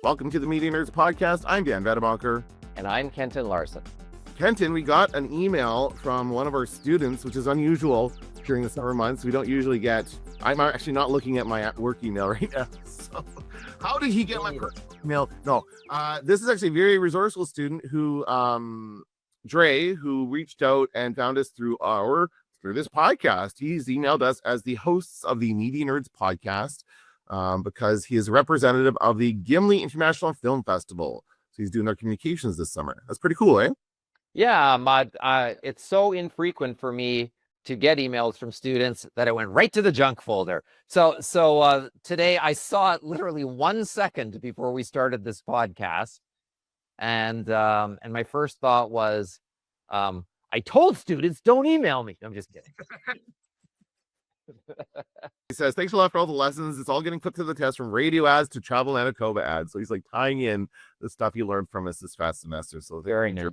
Welcome to the Media Nerds Podcast. I'm Dan Vedemacher. And I'm Kenton Larson. Kenton, we got an email from one of our students, which is unusual during the summer months. We don't usually get, I'm actually not looking at my work email right now. So how did he get my email? No, this is actually a very resourceful student who, Dre, who reached out and found us through this podcast. He's emailed us as the hosts of the Media Nerds Podcast because he is a representative of the Gimli International Film Festival. So he's doing their communications this summer. That's pretty cool, eh? Yeah, it's so infrequent for me to get emails from students that it went right to the junk folder. So today I saw it literally 1 second before we started this podcast. And my first thought was, I told students, don't email me. I'm just kidding. He says, thanks a lot for all the lessons. It's all getting put to the test, from radio ads to travel Manitoba ads. So he's like tying in the stuff he learned from us this past semester. So very nice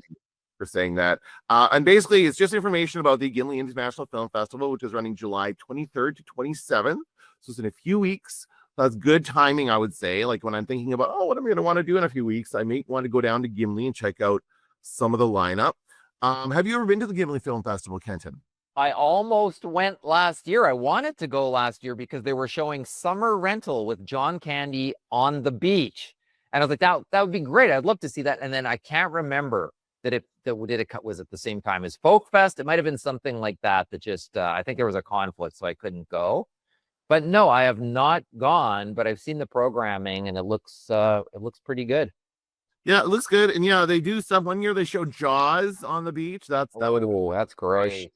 for saying that. And basically, it's just information about the Gimli International Film Festival, which is running July 23rd to 27th. So it's in a few weeks. That's good timing, I would say. Like when I'm thinking about, what am I going to want to do in a few weeks, I may want to go down to Gimli and check out some of the lineup. Have you ever been to the Gimli Film Festival, Kenton? I almost went last year. I wanted to go last year because they were showing Summer Rental with John Candy on the beach. And I was like, that would be great. I'd love to see that. And then I can't remember was it the same time as Folk Fest? It might have been something like that just, I think there was a conflict, so I couldn't go. But no, I have not gone, but I've seen the programming and it looks pretty good. Yeah, it looks good. And yeah, they do stuff. One year they show Jaws on the beach. That's great.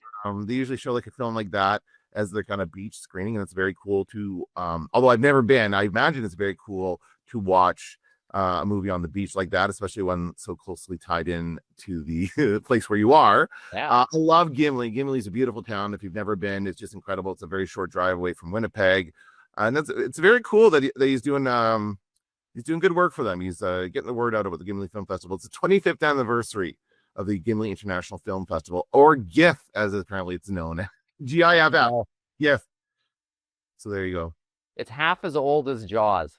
They usually show like a film like that as their kind of beach screening, and it's very cool to although I've never been, I imagine it's very cool to watch a movie on the beach like that, especially one so closely tied in to the place where you are. I love Gimli. Gimli's a beautiful town. If you've never been, it's just incredible. It's a very short drive away from Winnipeg, and it's very cool that he's doing good work for them. He's getting the word out about the Gimli Film Festival. It's the 25th anniversary of the Gimli International Film Festival, or GIF as apparently it's known. GIFF. GIF. So there you go. It's half as old as Jaws.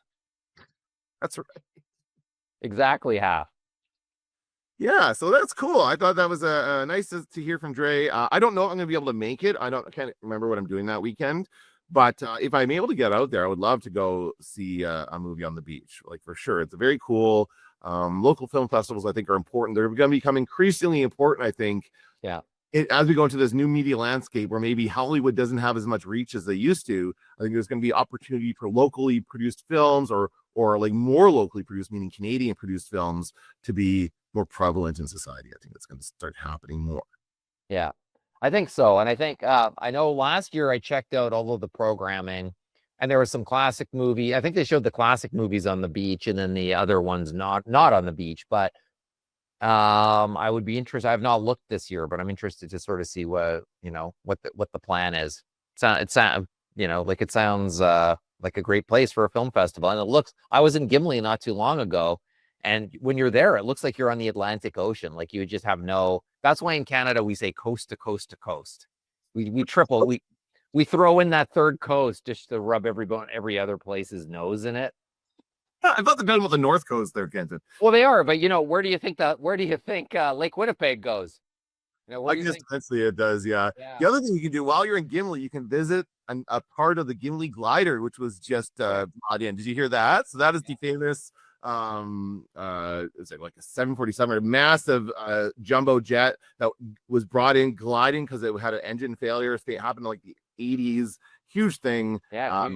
That's right. Exactly half. Yeah, so that's cool. I thought that was nice to hear from Dre. I don't know if I'm going to be able to make it. I can't remember what I'm doing that weekend. But if I'm able to get out there, I would love to go see a movie on the beach, like for sure. It's a very cool. Local film festivals, I think, are important. They're going to become increasingly important, I think. Yeah. As we go into this new media landscape where maybe Hollywood doesn't have as much reach as they used to, I think there's going to be opportunity for locally produced films or like more locally produced, meaning Canadian produced films, to be more prevalent in society. I think that's going to start happening more. Yeah, I think so. And I think, I know last year I checked out all of the programming and there was some classic movie. I think they showed the classic movies on the beach and then the other ones not on the beach, but I would be interested. I've not looked this year, but I'm interested to sort of see what the plan is. It sounds like a great place for a film festival. And I was in Gimli not too long ago, and when you're there, it looks like you're on the Atlantic Ocean. Like you would just have that's why in Canada we say coast to coast to coast. We throw in that third coast just to rub every other place's nose in it. I thought they're talking about the North Coast there, Kenton. Well, they are, but where do you think Lake Winnipeg goes? I guess eventually it does, yeah. The other thing you can do while you're in Gimli, you can visit a part of the Gimli glider, which was just brought in. Did you hear that? So that is the famous it's like a 747, a massive jumbo jet that was brought in gliding because it had an engine failure. It happened in like the 80s. Huge thing. Yeah.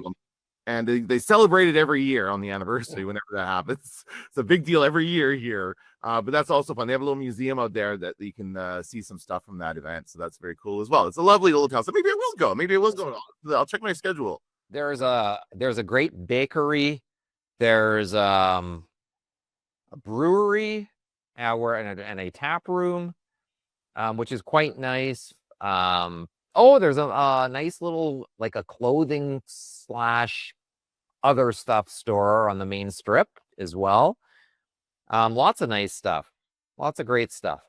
And they celebrate it every year on the anniversary whenever that happens. It's a big deal every year here. But that's also fun. They have a little museum out there that you can see some stuff from that event. So that's very cool as well. It's a lovely little town. So maybe I will go. I'll check my schedule. There's a great bakery. There's a brewery and a tap room, which is quite nice. There's a nice little, like a clothing / other stuff store on the main strip as well. Lots of nice stuff. Lots of great stuff.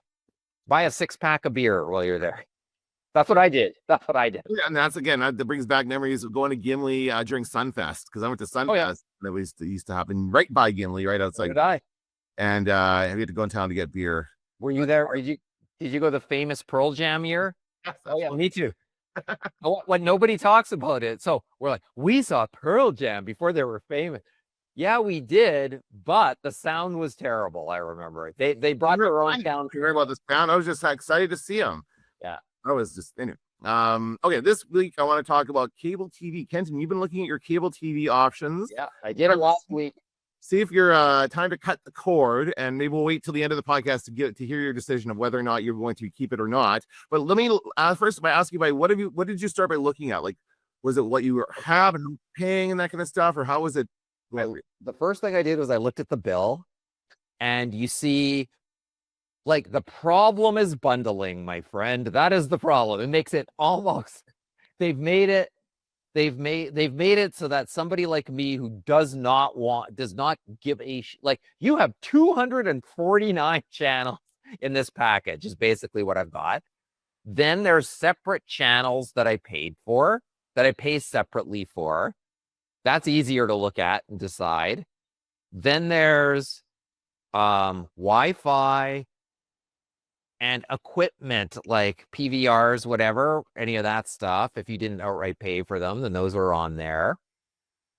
Buy a 6-pack of beer while you're there. That's what I did. That's what I did. Yeah, and that's again that brings back memories of going to Gimli during Sunfest because I went to Oh yeah, Sunfest. That used to happen right by Gimli, right so outside, did I. and we had to go in town to get beer. Were you there? Did you go the famous Pearl Jam year? Yes, Oh yeah, absolutely. me too. When nobody talks about it. So we're like, we saw Pearl Jam before they were famous. Yeah, we did, but the sound was terrible. I remember it. They brought their own sound. You heard about this band? I was just excited to see them. Yeah, I was just anyway. Okay, this week I want to talk about cable TV. Kenton, you've been looking at your cable TV options. yeah, I did it last week. See if you're time to cut the cord, and maybe we'll wait till the end of the podcast to hear your decision of whether or not you're going to keep it or not. But let me first by ask you by what did you start by looking at? Like, was it what you were have and paying and that kind of stuff, or how was it? The first thing I did was I looked at the bill, and you see, like, the problem is bundling, my friend. That is the problem. It makes it almost. They've made it they've made it so that somebody like me who does not give like, you have 249 channels in this package is basically what I've got. Then there's separate channels that I paid for, that I pay separately for. That's easier to look at and decide. Then there's Wi-Fi and equipment like PVRs, whatever, any of that stuff. If you didn't outright pay for them, then those are on there.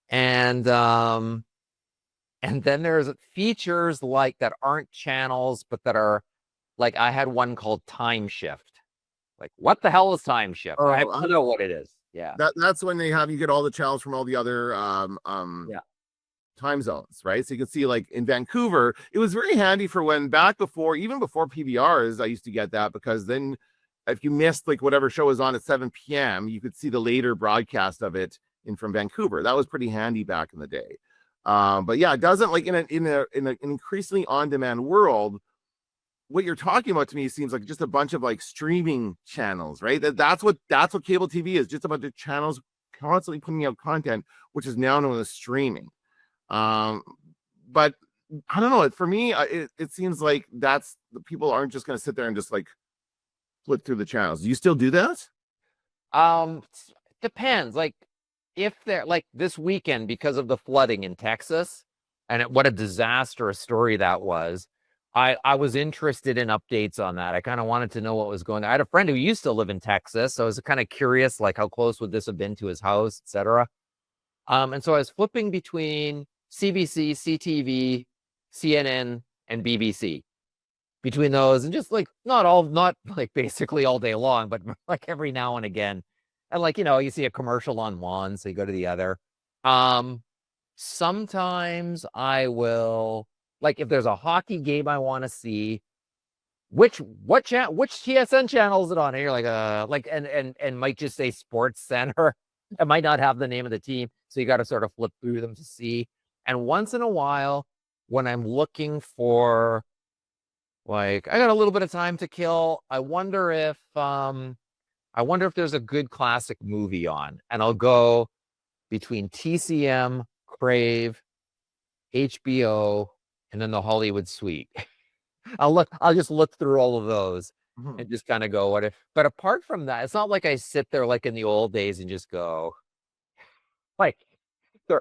And then there's features like that aren't channels, but that are like, I had one called Time Shift. Like, what the hell is Time Shift? I don't know what it is. Yeah. That's when they have you get all the channels from all the other Yeah. time zones, right? So you can see, like in Vancouver, it was very handy for when even before PVRs, I used to get that because then if you missed like whatever show was on at 7 p.m., you could see the later broadcast of it in from Vancouver. That was pretty handy back in the day. But yeah, it doesn't, like in an increasingly on-demand world, what you're talking about to me seems like just a bunch of like streaming channels, right? That's what cable TV is, just a bunch of channels constantly putting out content, which is now known as streaming. But I don't know. For me, it seems like that's the people aren't just going to sit there and just like flip through the channels. Do you still do that? Depends. Like, if they're like this weekend because of the flooding in Texas, and what a disastrous story that was. I was interested in updates on that. I kind of wanted to know what was going on. I had a friend who used to live in Texas, so I was kind of curious, like, how close would this have been to his house, etc. And so I was flipping between CBC, CTV, CNN, and BBC, between those, and just like not like basically all day long, but like every now and again. And like, you see a commercial on one, so you go to the other. Sometimes I will, like, if there's a hockey game I want to see, which TSN channel is it on? And you're like and might just say Sports Center. It might not have the name of the team, so you got to sort of flip through them to see. And once in a while, when I'm looking for, like, I got a little bit of time to kill, I wonder if there's a good classic movie on, and I'll go between TCM, Crave, HBO, and then the Hollywood Suite. I'll just look through all of those and just kind of go, what if, but apart from that, it's not like I sit there like in the old days and just go, like,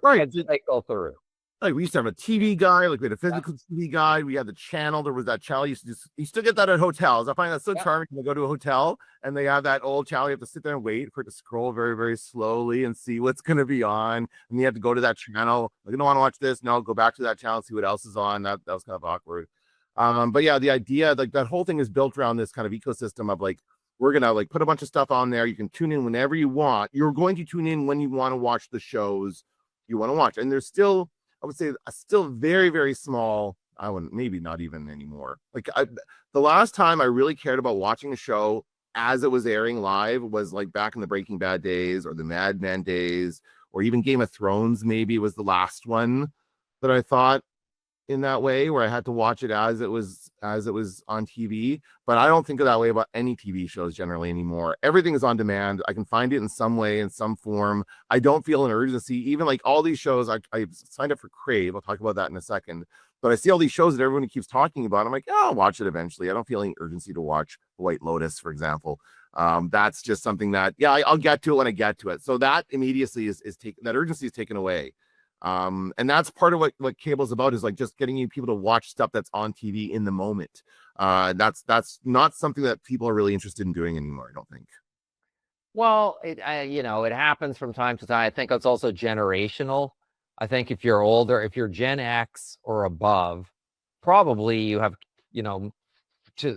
Right. like, go through. Like, we used to have a TV guide, like we had a physical TV guide. We had the channel. There was that channel. You still get that at hotels. I find that so charming when I go to a hotel and they have that old channel. You have to sit there and wait for it to scroll very, very slowly and see what's going to be on. And you have to go to that channel. Like, I don't want to watch this. No, go back to that channel, see what else is on. That was kind of awkward. But yeah, the idea, like, that whole thing is built around this kind of ecosystem of, like, we're gonna like put a bunch of stuff on there. You can tune in whenever you want. You're going to tune in when you want to watch the shows you want to watch. And there's still, I would say, still very, very small. I wouldn't, maybe not even anymore. Like, the last time I really cared about watching a show as it was airing live was like back in the Breaking Bad days or the Mad Men days, or even Game of Thrones. Maybe was the last one that I thought in that way, where I had to watch it as it was on TV. But I don't think of that way about any TV shows generally anymore. Everything is on demand. I can find it in some way, in some form. I don't feel an urgency. Even like all these shows, I signed up for Crave. I'll talk about that in a second. But I see all these shows that everyone keeps talking about. I'm like, oh, I'll watch it eventually. I don't feel any urgency to watch White Lotus, for example. That's just something that, yeah, I'll get to it when I get to it. So that immediacy is taken, that urgency is taken away. And that's part of what cable is about, is like just getting you people to watch stuff that's on TV in the moment. That's not something that people are really interested in doing anymore, I don't think. Well, it happens from time to time. I think it's also generational. I think if you're older, if you're Gen X or above, probably you have, you know,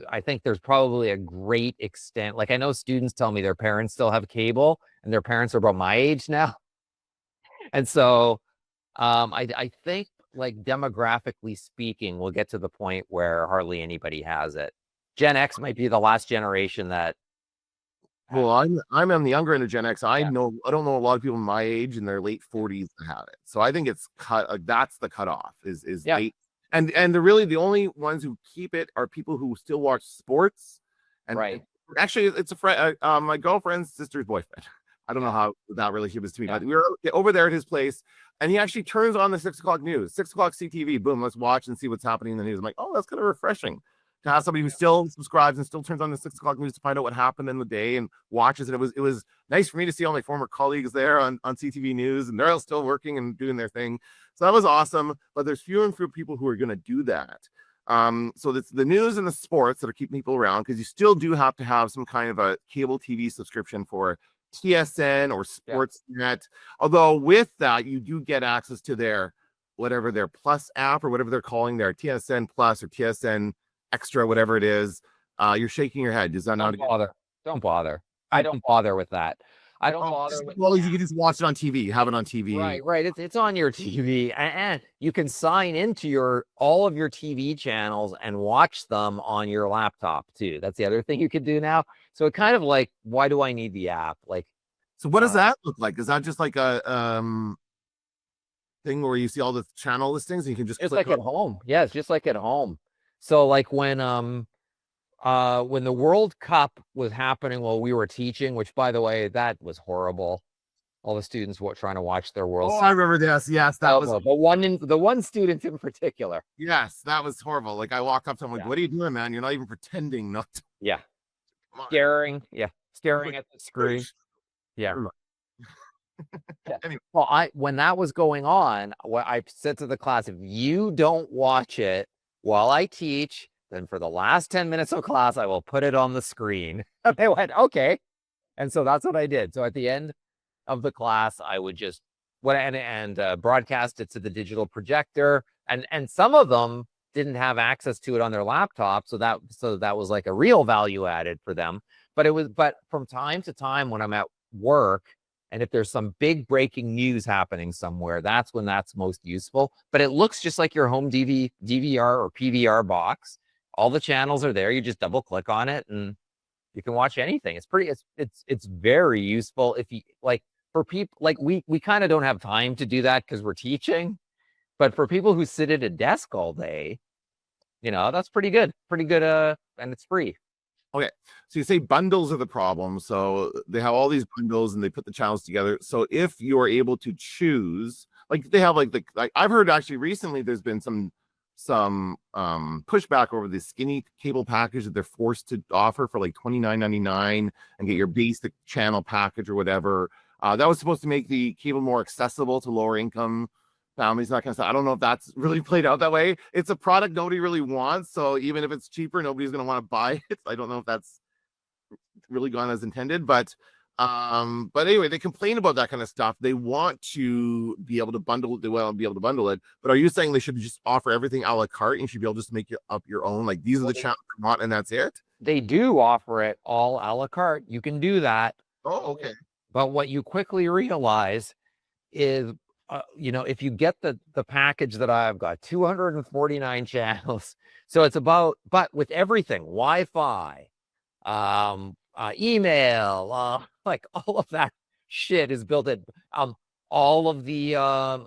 I think there's probably a great extent. Like I know students tell me their parents still have cable and their parents are about my age now. And so I think like demographically speaking, we'll get to the point where hardly anybody has it. Gen X might be the last generation that Well, I'm on the younger end of Gen X. yeah, I don't know a lot of people my age in their late 40s that have it. So I think it's cut. That's the cutoff is yeah, late. And the only ones who keep it are people who still watch sports. And right. actually, it's a friend, my girlfriend's sister's boyfriend. I don't know Yeah, how that relationship is to me, yeah. but we were over there at his place, and he actually turns on the 6 o'clock news, 6 o'clock CTV. Boom, let's watch and see what's happening in the news. I'm like, oh, that's kind of refreshing to have somebody who still subscribes and still turns on the 6 o'clock news to find out what happened in the day and watches it. It was nice for me to see all my former colleagues there on CTV News, and they're all still working and doing their thing. So that was awesome. But there's fewer and fewer people who are going to do that. So it's the news and the sports that are keeping people around, because you still do have to have some kind of a cable TV subscription for TSN or Yeah. Sportsnet. Although with that, you do get access to their whatever their Plus app or whatever they're calling their TSN Plus or TSN Extra, whatever it is. You're shaking your head. Does that not? Don't bother. Don't bother. I don't bother with that. I don't bother with Well, you can just watch it on TV. Have it on TV. right. It's on your TV, and you can sign into your all of your TV channels and watch them on your laptop too. That's the other thing you can do now. So it kind of like, why do I need the app? Like, So what does uh, that look like? Is that just like a thing where you see all the channel listings and you can just it's click like on? at home. Yeah, it's just like at home. So like when the World Cup was happening while we were teaching, which by the way, that was horrible. All the students were trying to watch their Oh, I remember this. Yes, that was the one student in particular. yes, that was horrible. Like I walk up to him like, Yeah. "What are you doing, man? You're not even pretending not to." Yeah. Come on. Staring Like, at the screen. Yeah. never mind. Yeah. Anyway, Well, when that was going on, what I said to the class, if you don't watch it while I teach, then for the last 10 minutes of class, I will put it on the screen. And they went, okay. And so that's what I did. So at the end of the class, I would just broadcast it to the digital projector. And some of them didn't have access to it on their laptop, so that was like a real value added for them. But from time to time when I'm at work, and if there's some big breaking news happening somewhere, that's when that's most useful. But it looks just like your home DVR or PVR box. All the channels are there. You just double click on it and you can watch anything. It's very useful if you like, for people like we kind of don't have time to do that because we're teaching, but for people who sit at a desk all day, that's pretty good. Pretty good, and it's free. okay. So you say bundles are the problem. So they have all these bundles and they put the channels together. So if you're able to choose, like they have like I've heard actually recently there's been some pushback over the skinny cable package that they're forced to offer for like $29.99 and get your basic channel package or whatever. That was supposed to make the cable more accessible to lower income families, that kind of stuff. I don't know if that's really played out that way. It's a product nobody really wants, so even if it's cheaper, nobody's going to want to buy it. I don't know if that's really gone as intended, but anyway, they complain about that kind of stuff. They want to be able to bundle it. They want to be able to bundle it. But are you saying they should just offer everything a la carte and you should be able to just make up your own? Like these are the channels you want, and that's it. They do offer it all a la carte. You can do that. Oh, okay. But what you quickly realize is, if you get the package that I've got, 249 channels. So it's but with everything, Wi-Fi, email, like all of that shit is built in. All of the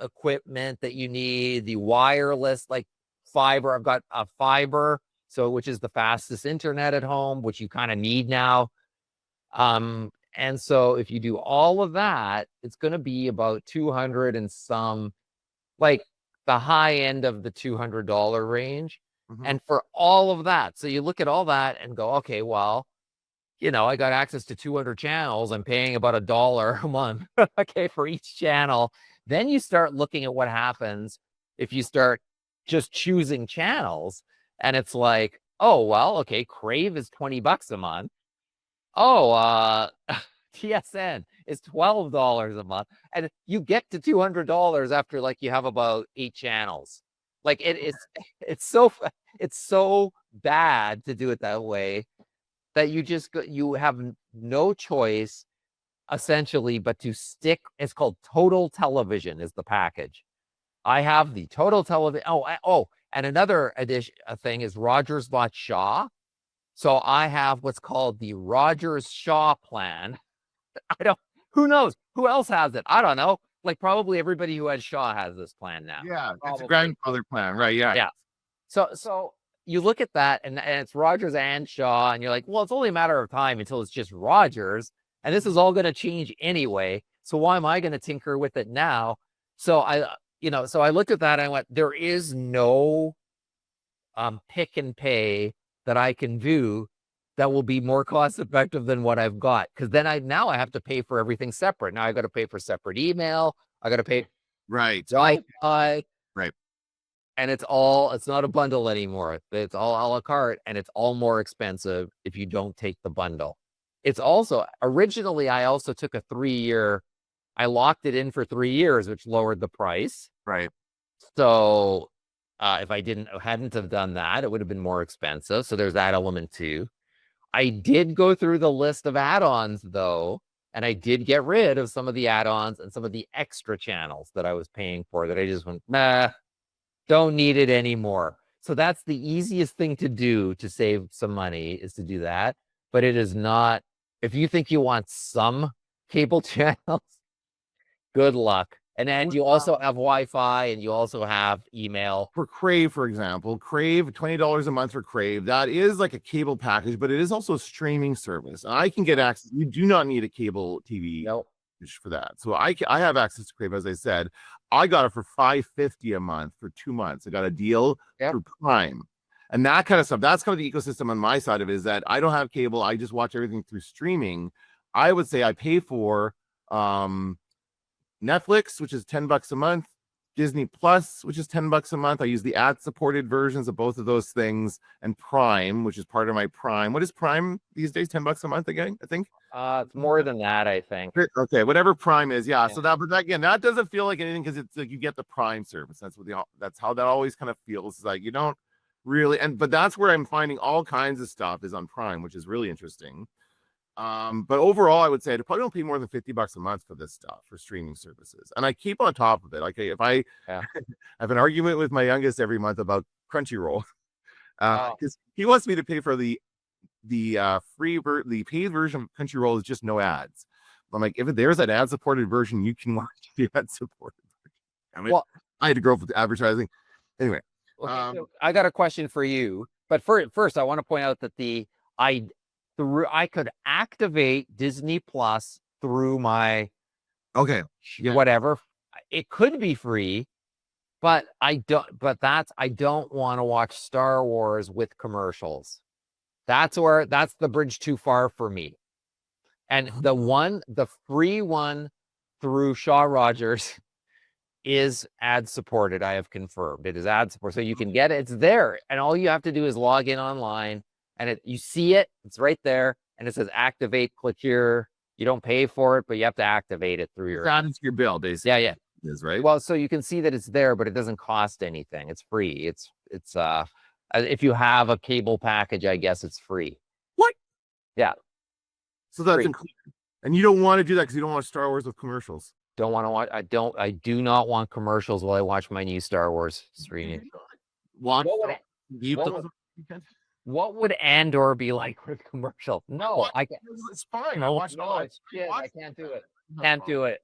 equipment that you need, the wireless, like fiber. I've got a fiber, so which is the fastest internet at home, which you kind of need now. And so if you do all of that, it's going to be about 200 and some, like the high end of the $200 range. Mm-hmm. And for all of that, so you look at all that and go, okay, well, I got access to 200 channels. I'm paying about $1 a month, okay, for each channel. Then you start looking at what happens if you start just choosing channels, and it's like, oh, well, okay, Crave is $20 a month. Oh, TSN is $12 a month, and you get to $200 after like you have about 8 channels. Like it's so bad to do it that way that you have no choice essentially but to stick. It's called Total Television is the package. I have the Total Television. Oh, and another addition thing is Rogers bought Shaw. So I have what's called the Rogers Shaw plan. I don't, who knows? Who else has it? I don't know. Like probably everybody who has Shaw has this plan now. Yeah, it's a Probably. grandfather plan, right? Yeah. Yeah. So you look at that and it's Rogers and Shaw, and you're like, well, it's only a matter of time until it's just Rogers. And this is all going to change anyway. So why am I going to tinker with it now? So I looked at that and I went, there is no pick and pay that I can do that will be more cost effective than what I've got. Because then I have to pay for everything separate. Now I got to pay for separate email. I got to pay Right. Wi-Fi. Right. And it's not a bundle anymore. It's all a la carte, and it's all more expensive if you don't take the bundle. It's also originally I also took a 3-year. I locked it in for 3 years, which lowered the price. Right. So if I hadn't have done that, it would have been more expensive. So there's that element too. I did go through the list of add-ons though, and I did get rid of some of the add-ons and some of the extra channels that I was paying for that I just went, nah, don't need it anymore. So that's the easiest thing to do to save some money is to do that. But it is not, if you think you want some cable channels, good luck. And then you also have Wi-Fi and you also have email. For Crave, for example, Crave, $20 a month for Crave. That is like a cable package, but it is also a streaming service. And I can get access. You do not need a cable TV Nope. for that. So I have access to Crave, as I said. I got it for $5.50 a month for 2 months. I got a deal for Prime. And that kind of stuff. That's kind of the ecosystem on my side of it, is that I don't have cable. I just watch everything through streaming. I would say I pay for Netflix, which is $10 a month, Disney Plus, which is $10 a month. I use the ad-supported versions of both of those things, and Prime, which is part of my Prime. What is Prime these days? $10 a month again, I think. It's more than that, I think. Okay, whatever Prime is, yeah. So that, but again, that doesn't feel like anything because it's like you get the Prime service. That's how that always kind of feels. It's like you don't really, but that's where I'm finding all kinds of stuff is on Prime, which is really interesting. But overall, I would say I probably don't pay more than $50 a month for this stuff for streaming services, and I keep on top of it. Like if I have an argument with my youngest every month about Crunchyroll, because he wants me to pay for the paid version of Crunchyroll is just no ads. I'm like, if there's an ad supported version, you can watch the ad supported version. I mean, I had to grow up with advertising. Anyway, so I got a question for you, but first I want to point out that I could activate Disney Plus through my whatever. It could be free, but I don't want to watch Star Wars with commercials. That's the bridge too far for me. And the free one through Shaw Rogers is ad supported. I have confirmed it is ad supported. So you can get it. It's there. And all you have to do is log in online. And you see it, it's right there, and it says activate, click here. You don't pay for it, but you have to activate it through add it to your bill, basically. Yeah. It is, right? Well, so you can see that it's there, but it doesn't cost anything. It's free. It's if you have a cable package, I guess it's free. What? Yeah. So that's included. And you don't want to do that because you don't want Star Wars with commercials. Don't want to watch. I do not want commercials while I watch my new Star Wars streaming. What would Andor be like with commercials? No, I can't. It's fine. I can't do it. Can't do it.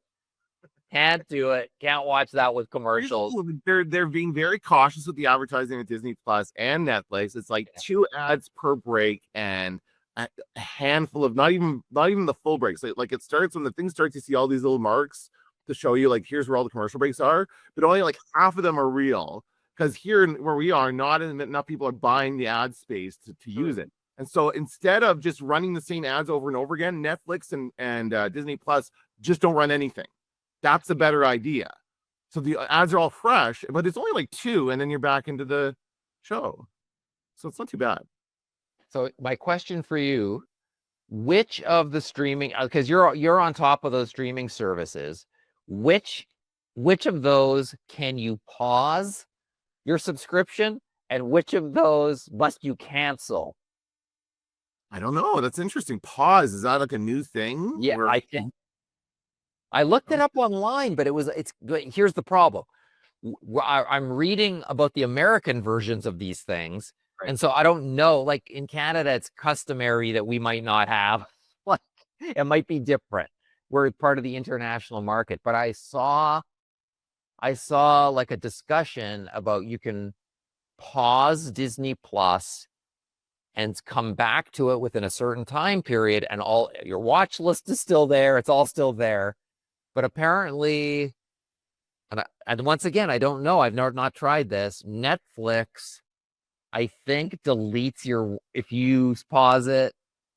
Can't do it. Can't watch that with commercials. They're being very cautious with the advertising at Disney Plus and Netflix. It's like 2 ads per break and a handful of not even the full breaks. Like it starts when the thing starts, you see all these little marks to show you like here's where all the commercial breaks are, but only like half of them are real. Because here where we are, not enough people are buying the ad space to use it. And so instead of just running the same ads over and over again, Netflix and Disney Plus just don't run anything. That's a better idea. So the ads are all fresh, but it's only like 2, and then you're back into the show. So it's not too bad. So my question for you, which of the streaming, because you're on top of those streaming services, which of those can you pause your subscription, and which of those must you cancel? I don't know. That's interesting. Pause. Is that like a new thing? Yeah, I think I looked it up online, but here's the problem. I'm reading about the American versions of these things. Right. And so I don't know, like in Canada, it's customary that we might not have, like it might be different. We're part of the international market, but I saw like a discussion about you can pause Disney Plus and come back to it within a certain time period, and all your watch list is still there. It's all still there. But apparently, and once again, I don't know. I've not tried this. Netflix, I think, deletes if you pause it,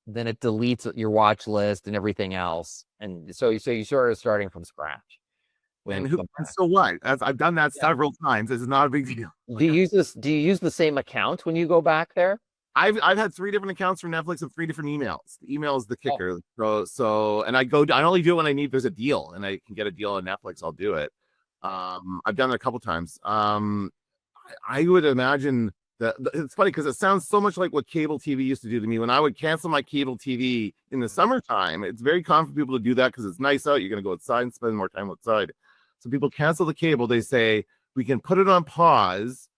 then it deletes your watch list and everything else. And so you sort of starting from scratch. And so what? I've done that several times. This is not a big deal. Do you use the same account when you go back there? I've had 3 different accounts for Netflix and 3 different emails. The email is the kicker. So and I only do it when I need there's a deal and I can get a deal on Netflix, I'll do it. I've done it a couple times. I would imagine that it's funny because it sounds so much like what cable TV used to do to me when I would cancel my cable TV in the summertime. It's very common for people to do that because it's nice out. You're going to go outside and spend more time outside. So people cancel the cable. They say we can put it on pause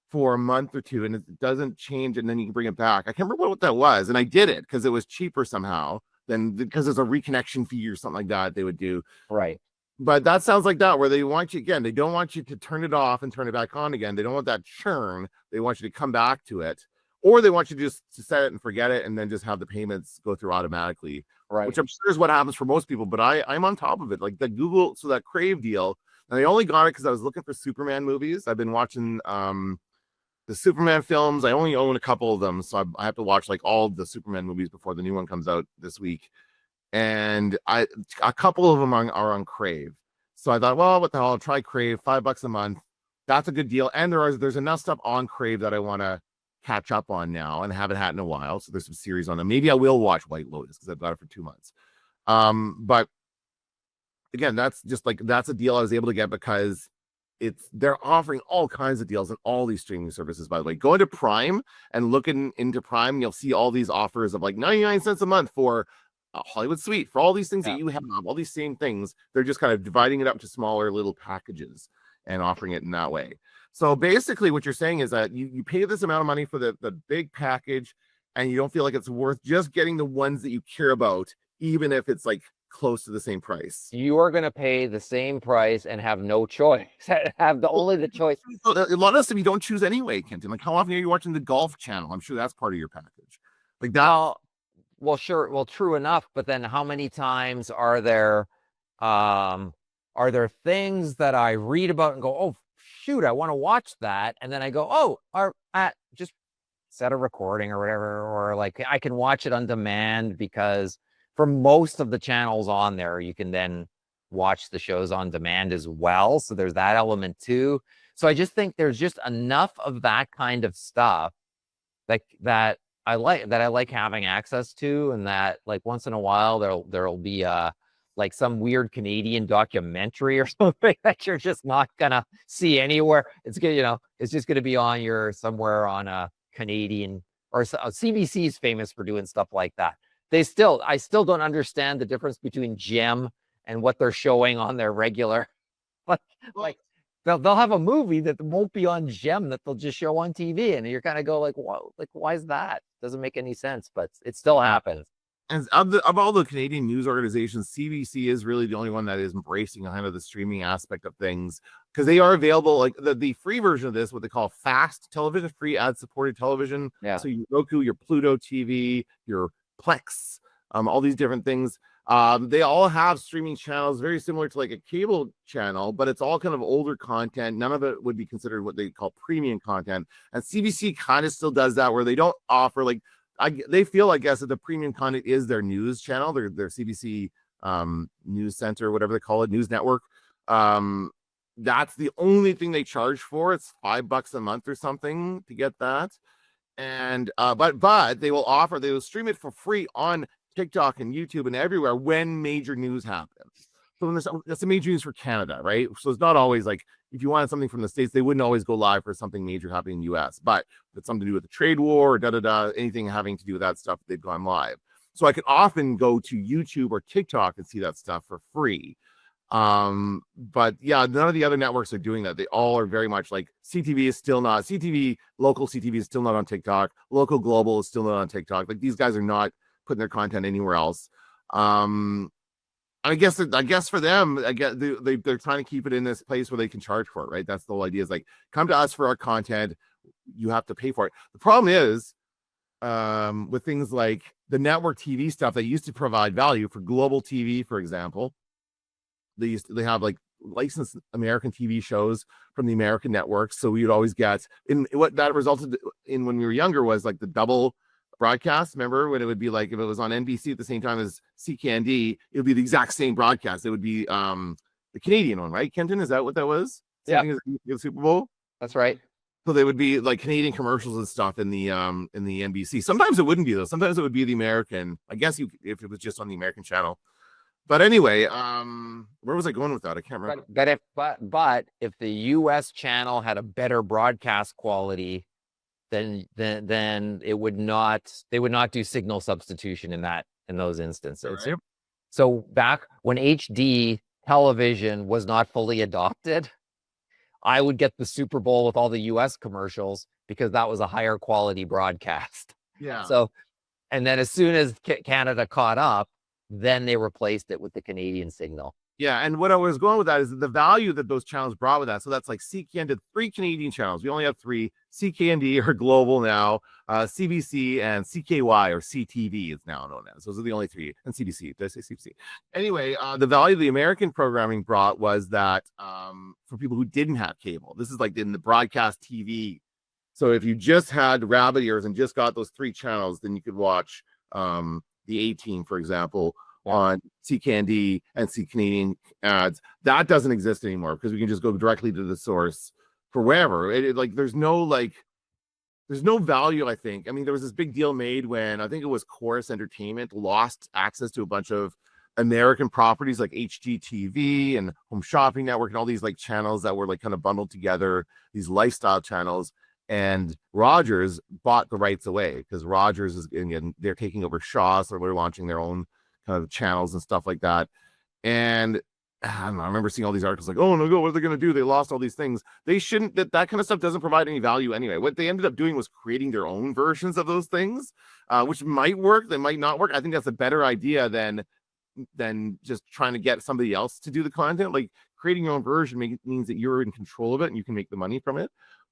for a month or 2 and it doesn't change and then you can bring it back. I can't remember what that was, and I did it because it was cheaper somehow than because there's a reconnection fee or something like that they would do. Right. But that sounds like that where they want you again. They don't want you to turn it off and turn it back on again. They don't want that churn. They want you to come back to it, or they want you just to set it and forget it and then just have the payments go through automatically. Right. Which I'm sure is what happens for most people. But I'm on top of it. Like the Google, so that Crave deal. And I only got it because I was looking for Superman movies. I've been watching the Superman films. I only own a couple of them, so I have to watch like all the Superman movies before the new one comes out this week. And a couple of them are on Crave. So I thought, well, what the hell? I'll try Crave, $5 a month. That's a good deal. And there's enough stuff on Crave that I want to catch up on now and haven't had in a while. So there's some series on them. Maybe I will watch White Lotus because I've got it for 2 months. But again, that's a deal I was able to get because they're offering all kinds of deals on all these streaming services. By the way, go into Prime and look into Prime, and you'll see all these offers of like 99 cents a month for a Hollywood Suite, for all these things that you have, all these same things. They're just kind of dividing it up to smaller little packages and offering it in that way. So basically what you're saying is that you pay this amount of money for the big package and you don't feel like it's worth just getting the ones that you care about, even if it's like close to the same price. You are going to pay the same price and have no choice. Have only the choice. A lot of stuff you don't choose anyway, Kenton. Like how often are you watching the Golf Channel? I'm sure that's part of your package. Like that. Well, sure. Well, true enough. But then how many times are there things that I read about and go, oh, shoot, I want to watch that. And then I go, oh, just set a recording or whatever. Or like I can watch it on demand because for most of the channels on there, you can then watch the shows on demand as well. So there's that element too. So I just think there's just enough of that kind of stuff that I like having access to, and that like once in a while there'll be like some weird Canadian documentary or something that you're just not gonna see anywhere. It's gonna, it's just gonna be on somewhere on a Canadian, or CBC is famous for doing stuff like that. I still don't understand the difference between Gem and what they're showing on their regular. Like they'll have a movie that won't be on Gem that they'll just show on TV, and you're kind of go like, "Whoa, like why is that?" Doesn't make any sense, but it still happens. And of all the Canadian news organizations, CBC is really the only one that is embracing kind of the streaming aspect of things, because they are available. Like the free version of this, what they call fast television, free ad supported television. Yeah. So your Roku, your Pluto TV, your Plex, all these different things. They all have streaming channels very similar to like a cable channel, but it's all kind of older content. None of it would be considered what they call premium content. And CBC kind of still does that, where they don't offer like they feel, I guess, that the premium content is their news channel, their CBC news center, whatever they call it, news network. That's the only thing they charge for. It's $5 a month or something to get that. And but they will stream it for free on TikTok and YouTube and everywhere when major news happens. So that's the major news for Canada, right? So it's not always like, if you wanted something from the States, they wouldn't always go live for something major happening in the US. But if it's something to do with the trade war or anything having to do with that stuff, they've gone live. So I can often go to YouTube or TikTok and see that stuff for free. But yeah, none of the other networks are doing that. They all are very much like, local CTV is still not on TikTok. Local global is still not on TikTok. Like, these guys are not putting their content anywhere else. I guess for them, I guess they're trying to keep it in this place where they can charge for it, right? That's the whole idea, is like, come to us for our content, you have to pay for it. The problem is, with things like the network TV stuff that used to provide value for global TV, for example, they have like licensed American TV shows from the American networks. So we'd always get, in what that resulted in when we were younger was like the double broadcast. Remember when it would be like, if it was on NBC at the same time as CKND, it would be the exact same broadcast. It would be the Canadian one, right? Kenton, is that what that was? Yeah, the Super Bowl. that's right. So they would be like Canadian commercials and stuff in the NBC. Sometimes it wouldn't be though. Sometimes it would be the American. I guess if it was just on the American channel. But anyway, where was I going with that? I can't remember. But if the U.S. channel had a better broadcast quality, then it would not. They would not do signal substitution in those instances. Right. So back when HD television was not fully adopted, I would get the Super Bowl with all the U.S. commercials because that was a higher quality broadcast. Yeah. So, and then as soon as Canada caught up, then they replaced it with the Canadian signal. Yeah, and what I was going with that is the value that those channels brought with that. So that's like CKN did 3 Canadian channels. We only have 3. CKND are global now. CBC and CKY or CTV is now known as. Those are the only 3. And CBC. Did I say CBC? Anyway, the value the American programming brought was that for people who didn't have cable, this is like in the broadcast TV. So if you just had rabbit ears and just got those 3 channels, then you could watch the A-Team, for example, on CKND and see Canadian ads. That doesn't exist anymore because we can just go directly to the source for wherever. There's no value, I think. I mean, there was this big deal made when I think it was Chorus Entertainment lost access to a bunch of American properties like HGTV and Home Shopping Network and all these like channels that were like kind of bundled together, these lifestyle channels. And Rogers bought the rights away because Rogers is, again, they're taking over Shaw, so they're launching their own kind of channels and stuff like that. And I don't know, I remember seeing all these articles like, oh no, what are they going to do? They lost all these things. They shouldn't. That kind of stuff doesn't provide any value anyway. What they ended up doing was creating their own versions of those things, which might work. They might not work. I think that's a better idea than just trying to get somebody else to do the content. Like, creating your own version means that you're in control of it and you can make the money from it.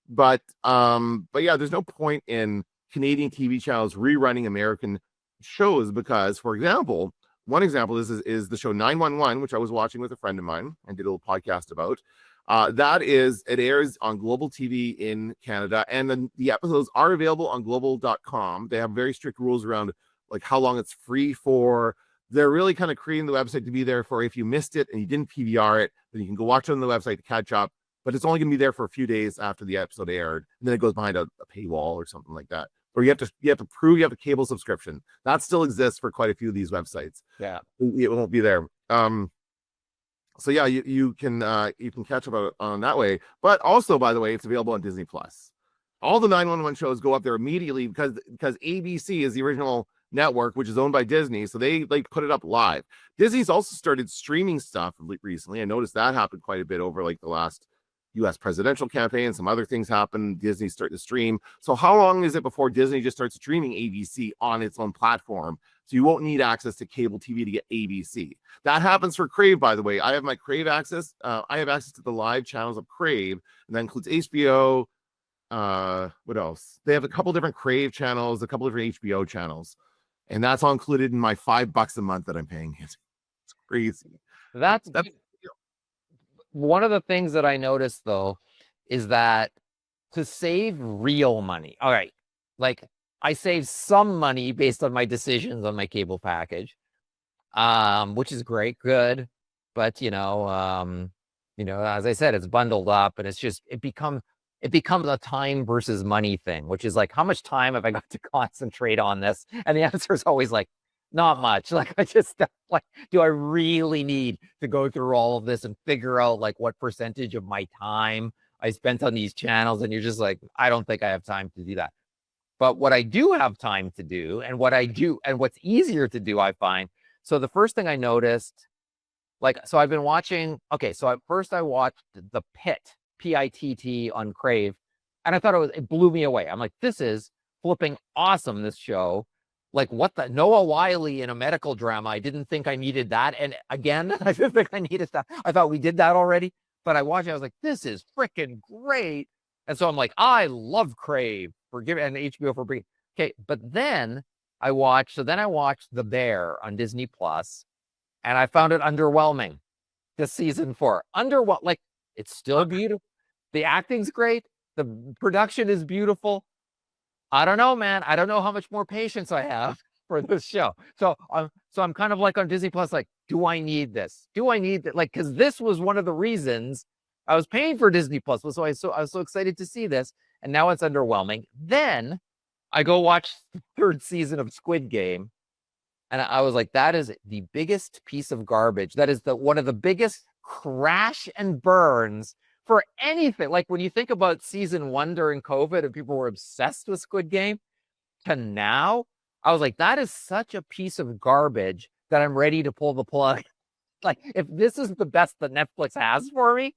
But yeah, there's no point in Canadian TV channels rerunning American shows because, for example, one example is the show 911, which I was watching with a friend of mine and did a little podcast about. It airs on Global TV in Canada, and then the episodes are available on global.com. They have very strict rules around like how long it's free for. They're really kind of creating the website to be there for if you missed it and you didn't PVR it, then you can go watch it on the website to catch up. But it's only going to be there for a few days after the episode aired, and then it goes behind a paywall or something like that. Or you have to prove you have a cable subscription. That still exists for quite a few of these websites. Yeah, it won't be there. So yeah, you can catch up on that way. But also, by the way, it's available on Disney Plus. All the 911 shows go up there immediately because ABC is the original network, which is owned by Disney, so they like put it up live. Disney's also started streaming stuff recently. I noticed that happened quite a bit over like the last U.S. presidential campaign. Some other things happen. Disney started to stream. So how long is it before Disney just starts streaming ABC on its own platform? So you won't need access to cable TV to get ABC. That happens for Crave, by the way. I have my Crave access. I have access to the live channels of Crave, and that includes HBO. What else? They have a couple different Crave channels, a couple different HBO channels, and that's all included in my $5 a month that I'm paying. It's crazy. That's one of the things that I noticed though is that to save real money. All right. Like I save some money based on my decisions on my cable package, which is great, good. But as I said, it's bundled up, and it becomes a time versus money thing, which is like, how much time have I got to concentrate on this? And the answer is always like, not much. Like, I just like, do I really need to go through all of this and figure out like what percentage of my time I spent on these channels? And you're just like, I don't think I have time to do that. But what I do have time to do, and what's easier to do, I find. So the first thing I noticed, so I've been watching. Okay, so at first I watched The Pitt, Pitt, on Crave, and I thought it blew me away. I'm like, this is flipping awesome, this show. Like, what the Noah Wiley in a medical drama. I didn't think I needed that. And again, I didn't think I needed that. I thought we did that already. But I watched it, I was like, this is freaking great. And so I'm like, I love Crave for giving, and HBO for bringing. Okay, but then I watched The Bear on Disney Plus, and I found it underwhelming. This season 4, like, it's still beautiful. The acting's great. The production is beautiful. I don't know, man. I don't know how much more patience I have for this show. So I'm kind of like on Disney Plus, like, do I need this? Do I need that? Like, because this was one of the reasons I was paying for Disney Plus. So I was so excited to see this, and now it's underwhelming. Then I go watch the 3rd season of Squid Game, and I was like, that is the biggest piece of garbage. That is one of the biggest crash and burns for anything. Like, when you think about season 1 during COVID and people were obsessed with Squid Game, to now, I was like, that is such a piece of garbage that I'm ready to pull the plug. Like, if this is the best that Netflix has for me,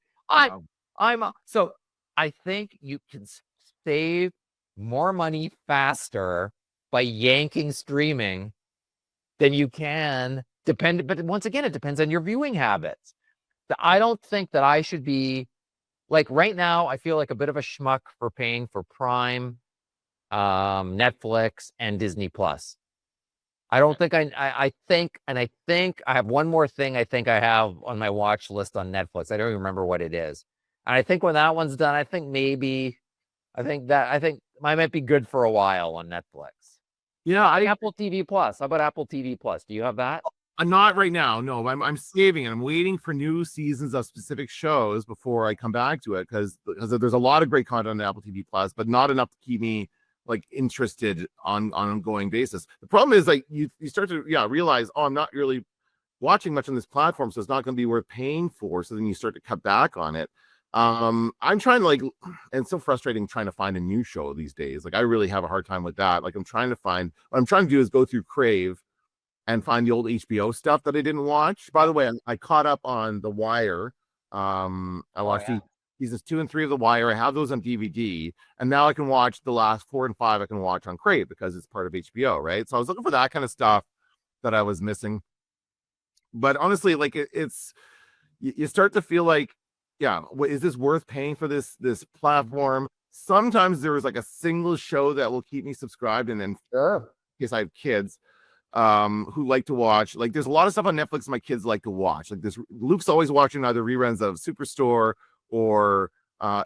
so I think you can save more money faster by yanking streaming than you can but once again, it depends on your viewing habits. I don't think that I should be, like, right now, I feel like a bit of a schmuck for paying for Prime, Netflix, and Disney Plus. I don't think I think I have one more thing I think I have on my watch list on Netflix. I don't even remember what it is. And I think when that one's done, I think I might be good for a while on Netflix. Apple TV Plus. How about Apple TV Plus? Do you have that? Not right now. No, I'm saving it. I'm waiting for new seasons of specific shows before I come back to it, because there's a lot of great content on Apple TV Plus, but not enough to keep me like interested on an ongoing basis. The problem is, like, you start to realize, oh, I'm not really watching much on this platform, so it's not going to be worth paying for. So then you start to cut back on it. I'm trying to, and it's so frustrating trying to find a new show these days. Like, I really have a hard time with that. Like, what I'm trying to do is go through Crave and find the old HBO stuff that I didn't watch. By the way, I caught up on The Wire. I watched seasons 2 and 3 of The Wire. I have those on DVD, and now I can watch the last 4 and 5. I can watch on Crave because it's part of HBO, right? So I was looking for that kind of stuff that I was missing. But honestly, like, it's you start to feel like, is this worth paying for this platform? Sometimes there is like a single show that will keep me subscribed, and then Sure. in case I have kids who like to watch, like, there's a lot of stuff on Netflix my kids like to watch. Like, this Luke's always watching either reruns of Superstore, or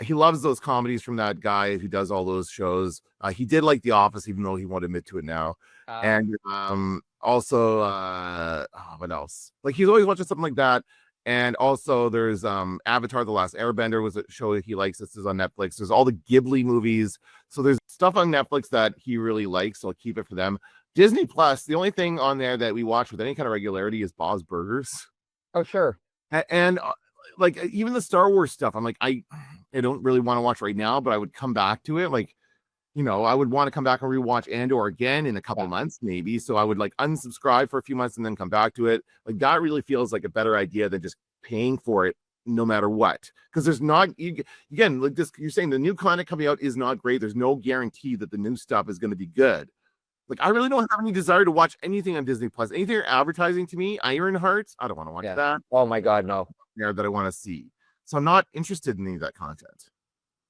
he loves those comedies from that guy who does all those shows. He did like The Office, even though he won't admit to it now. And also what else? Like, he's always watching something like that. And also there's Avatar: The Last Airbender was a show that he likes. This is on Netflix. There's all the Ghibli movies. So there's stuff on Netflix that he really likes, so I'll keep it for them. Disney Plus, the only thing on there that we watch with any kind of regularity is Bob's Burgers. Oh, sure. And like, even the Star Wars stuff, I'm like, I don't really want to watch right now, but I would come back to it. Like, I would want to come back and rewatch Andor again in a couple months, maybe. So I would like unsubscribe for a few months and then come back to it. Like, that really feels like a better idea than just paying for it no matter what. Because there's not, again, like this, you're saying the new content coming out is not great. There's no guarantee that the new stuff is going to be good. Like, I really don't have any desire to watch anything on Disney Plus. Anything they're advertising to me, Ironheart, I don't want to watch that. Oh my God, no. There that I want to see. So I'm not interested in any of that content.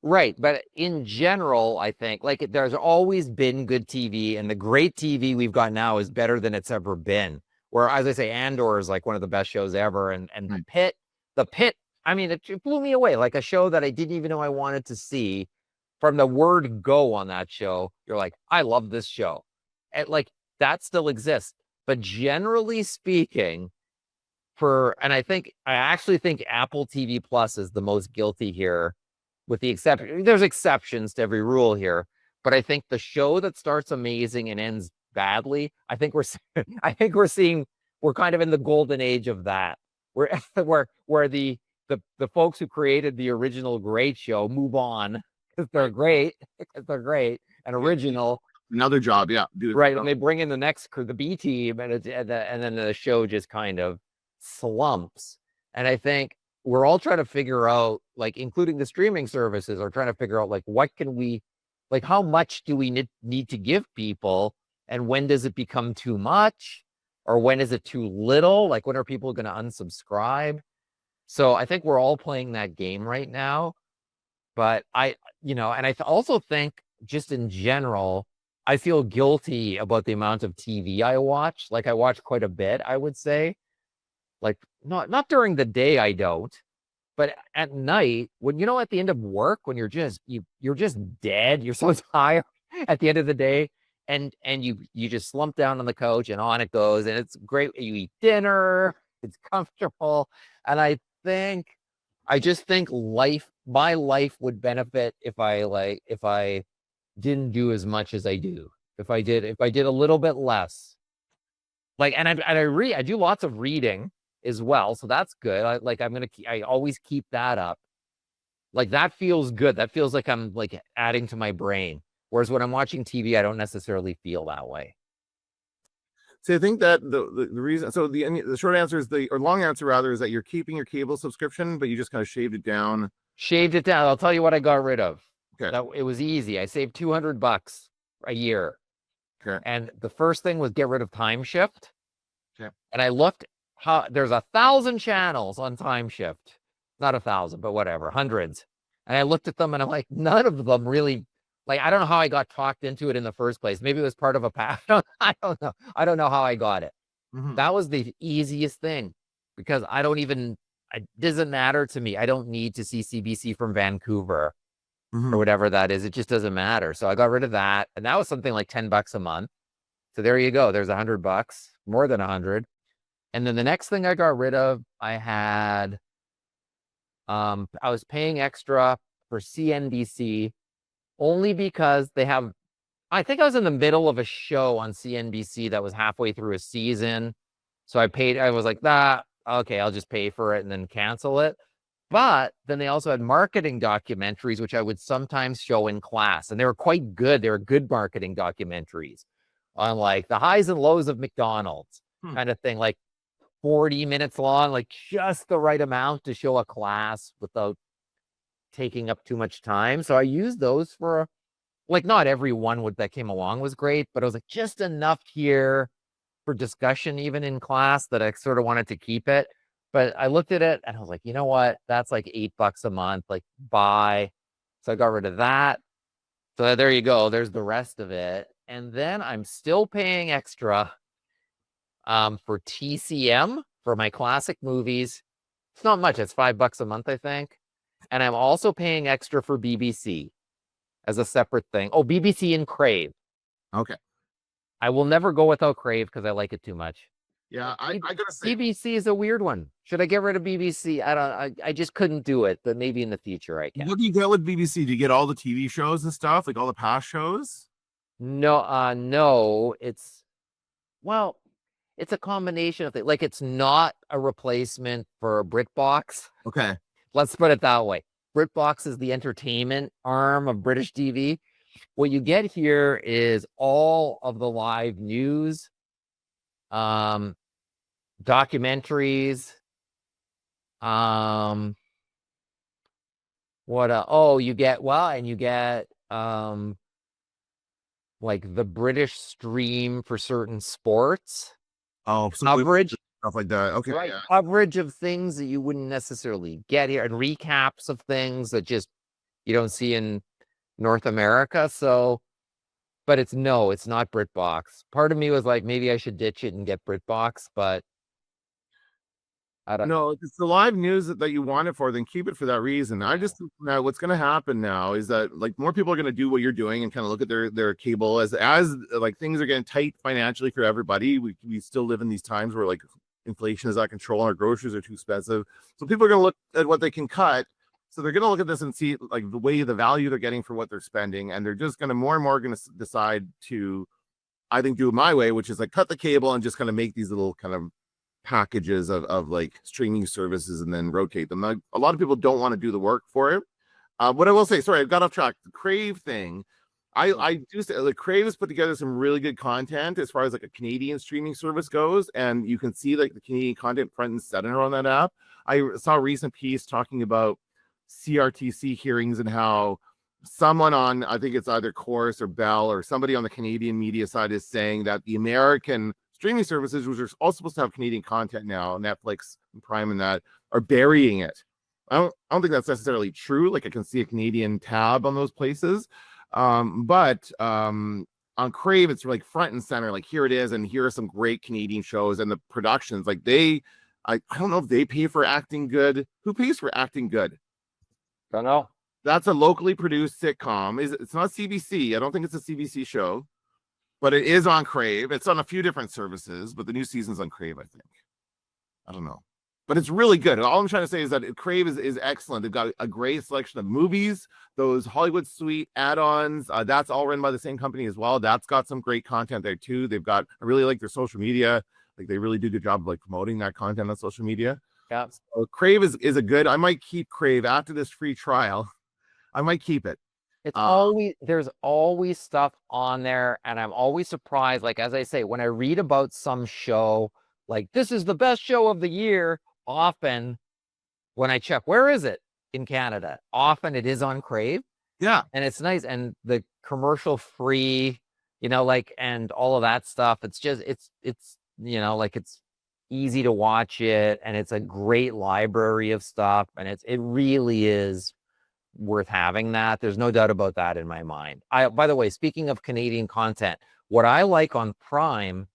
Right. But in general, I think, like, there's always been good TV, and the great TV we've got now is better than it's ever been. Where, as I say, Andor is like one of the best shows ever. And The Pitt, I mean, it blew me away. Like, a show that I didn't even know I wanted to see. from the word go on that show, you're like, I love this show. And like that still exists. But generally speaking, and I actually think Apple TV Plus is the most guilty here, with the exception, there's exceptions to every rule here. But I think the show that starts amazing and ends badly, I think we're kind of in the golden age of that. Where the folks who created the original great show move on because they're great, and original. Another job, yeah. Right, and they bring in the next the B team, and then the show just kind of slumps. And I think we're all trying to figure out, like, including the streaming services, are trying to figure out, like, what can we, like, how much do we need to give people, and when does it become too much, or when is it too little? Like, when are people going to unsubscribe? So I think we're all playing that game right now. But and I also think, just in general, I feel guilty about the amount of TV I watch. Like, I watch quite a bit, I would say. Like, not during the day, I don't, but at night, when, at the end of work, when you're just dead, you're so tired at the end of the day, and you just slump down on the couch and on it goes, and it's great. You eat dinner, it's comfortable, and I just think my life would benefit if I didn't do as much as I do. If I did a little bit less. Like, and I do lots of reading as well, so that's good. I always keep that up. Like, that feels good. That feels like I'm, like, adding to my brain. Whereas when I'm watching TV, I don't necessarily feel that way. So I think that the reason, so the short answer is or long answer rather, is that you're keeping your cable subscription, but you just kind of shaved it down. Shaved it down. I'll tell you what I got rid of. Okay. It was easy. I saved $200 a year. Okay. And the first thing was get rid of Time Shift. Okay. And I looked there's 1,000 channels on Time Shift. Not 1,000, but whatever, hundreds. And I looked at them and I'm like, none of them really, like, I don't know how I got talked into it in the first place. Maybe it was part of a path. I don't know. I don't know how I got it. Mm-hmm. That was the easiest thing, because it doesn't matter to me. I don't need to see CBC from Vancouver or whatever that is. It just doesn't matter. So I got rid of that. And that was something like $10 a month. So there you go. There's $100, more than 100. And then the next thing I got rid of, I was paying extra for CNBC, only because I think I was in the middle of a show on CNBC that was halfway through a season. So I was like, okay, I'll just pay for it and then cancel it. But then they also had marketing documentaries, which I would sometimes show in class. And they were quite good. They were good marketing documentaries on, like, the highs and lows of McDonald's kind of thing, like 40 minutes long, like just the right amount to show a class without taking up too much time. So I used those for, like, not every one that came along was great, but it was like just enough here for discussion, even in class, that I sort of wanted to keep it. But I looked at it and I was like, you know what? That's like $8 a month. Like, bye. So I got rid of that. So there you go. There's the rest of it. And then I'm still paying extra for TCM for my classic movies. It's not much. It's $5 a month, I think. And I'm also paying extra for BBC as a separate thing. Oh, BBC and Crave. Okay. I will never go without Crave because I like it too much. Yeah, I gotta say, BBC is a weird one. Should I get rid of BBC? I just couldn't do it, but maybe in the future I can. What do you get with BBC? Do you get all the TV shows and stuff, like all the past shows? No, it's a combination of things. Like, it's not a replacement for BritBox. Okay. Let's put it that way. BritBox is the entertainment arm of British TV. What you get here is all of the live news, documentaries, you get like the British stream for certain sports. Oh, coverage, stuff like that. Okay. Right. Yeah. Coverage of things that you wouldn't necessarily get here, and recaps of things that just you don't see in North America. So, but it's not BritBox. Part of me was like, maybe I should ditch it and get BritBox, but I don't. No, if it's the live news that you want it for, then keep it for that reason. I Yeah. just think now what's going to happen now is that like more people are going to do what you're doing and kind of look at their cable as like things are getting tight financially for everybody. We still live in these times where like inflation is out of control and our groceries are too expensive. So people are going to look at what they can cut. So they're going to look at this and see like the value they're getting for what they're spending, and they're just going to more and more going to decide to, I think, do it my way, which is like cut the cable and just kind of make these little kind of packages of like streaming services and then rotate them. Like, a lot of people don't want to do the work for it. What I will say, sorry, I got off track. The Crave thing, I do say like Crave has put together some really good content as far as like a Canadian streaming service goes, and you can see like the Canadian content front and center on that app. I saw a recent piece talking about CRTC hearings and how someone on, I think it's either Chorus or Bell or somebody on the Canadian media side is saying that the American streaming services, which are all supposed to have Canadian content now, Netflix and Prime and that, are burying it. I don't think that's necessarily true. Like I can see a Canadian tab on those places. But on Crave, it's like front and center. Like here it is, and here are some great Canadian shows and the productions. Like I don't know if they pay for acting good. Who pays for acting good? Don't know. That's a locally produced sitcom. It's not CBC. I don't think it's a CBC show, but it is on Crave. It's on a few different services, but the new season's on Crave, I think. I don't know. But it's really good. All I'm trying to say is that Crave is excellent. They've got a great selection of movies, those Hollywood Suite add-ons. That's all run by the same company as well. That's got some great content there too. I really like their social media. Like they really do a good job of like promoting that content on social media. Yeah. So Crave is a good. I might keep Crave after this free trial. I might keep it. It's always there's always stuff on there, and I'm always surprised. Like as I say, when I read about some show, like this is the best show of the year, often when I check where is it in Canada, often it is on Crave. Yeah. And it's nice, and the commercial free, like, and all of that stuff. It's just it's like it's easy to watch it, and it's a great library of stuff, and it really is worth having that. There's no doubt about that in my mind. By the way, speaking of Canadian content, what I like on Prime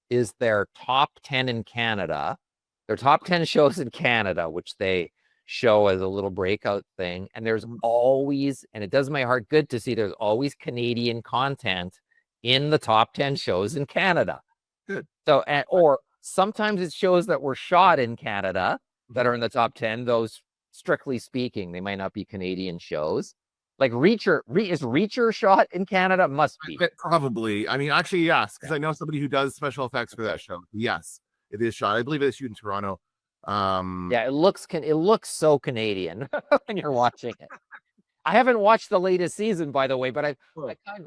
is their top 10 in Canada, their top 10 shows in Canada, which they show as a little breakout thing. And there's always, and it does my heart good to see there's always Canadian content in the top 10 shows in Canada. Good. So, or sometimes it's shows that were shot in Canada that are in the top 10. Those, strictly speaking, they might not be Canadian shows. Like Reacher, is Reacher shot in Canada? Must be. Probably. I mean, actually, yes, because I know somebody who does special effects for that show. Yes, it is shot. I believe it's shooting in Toronto. Yeah, it looks so Canadian when you're watching it. I haven't watched the latest season, by the way, but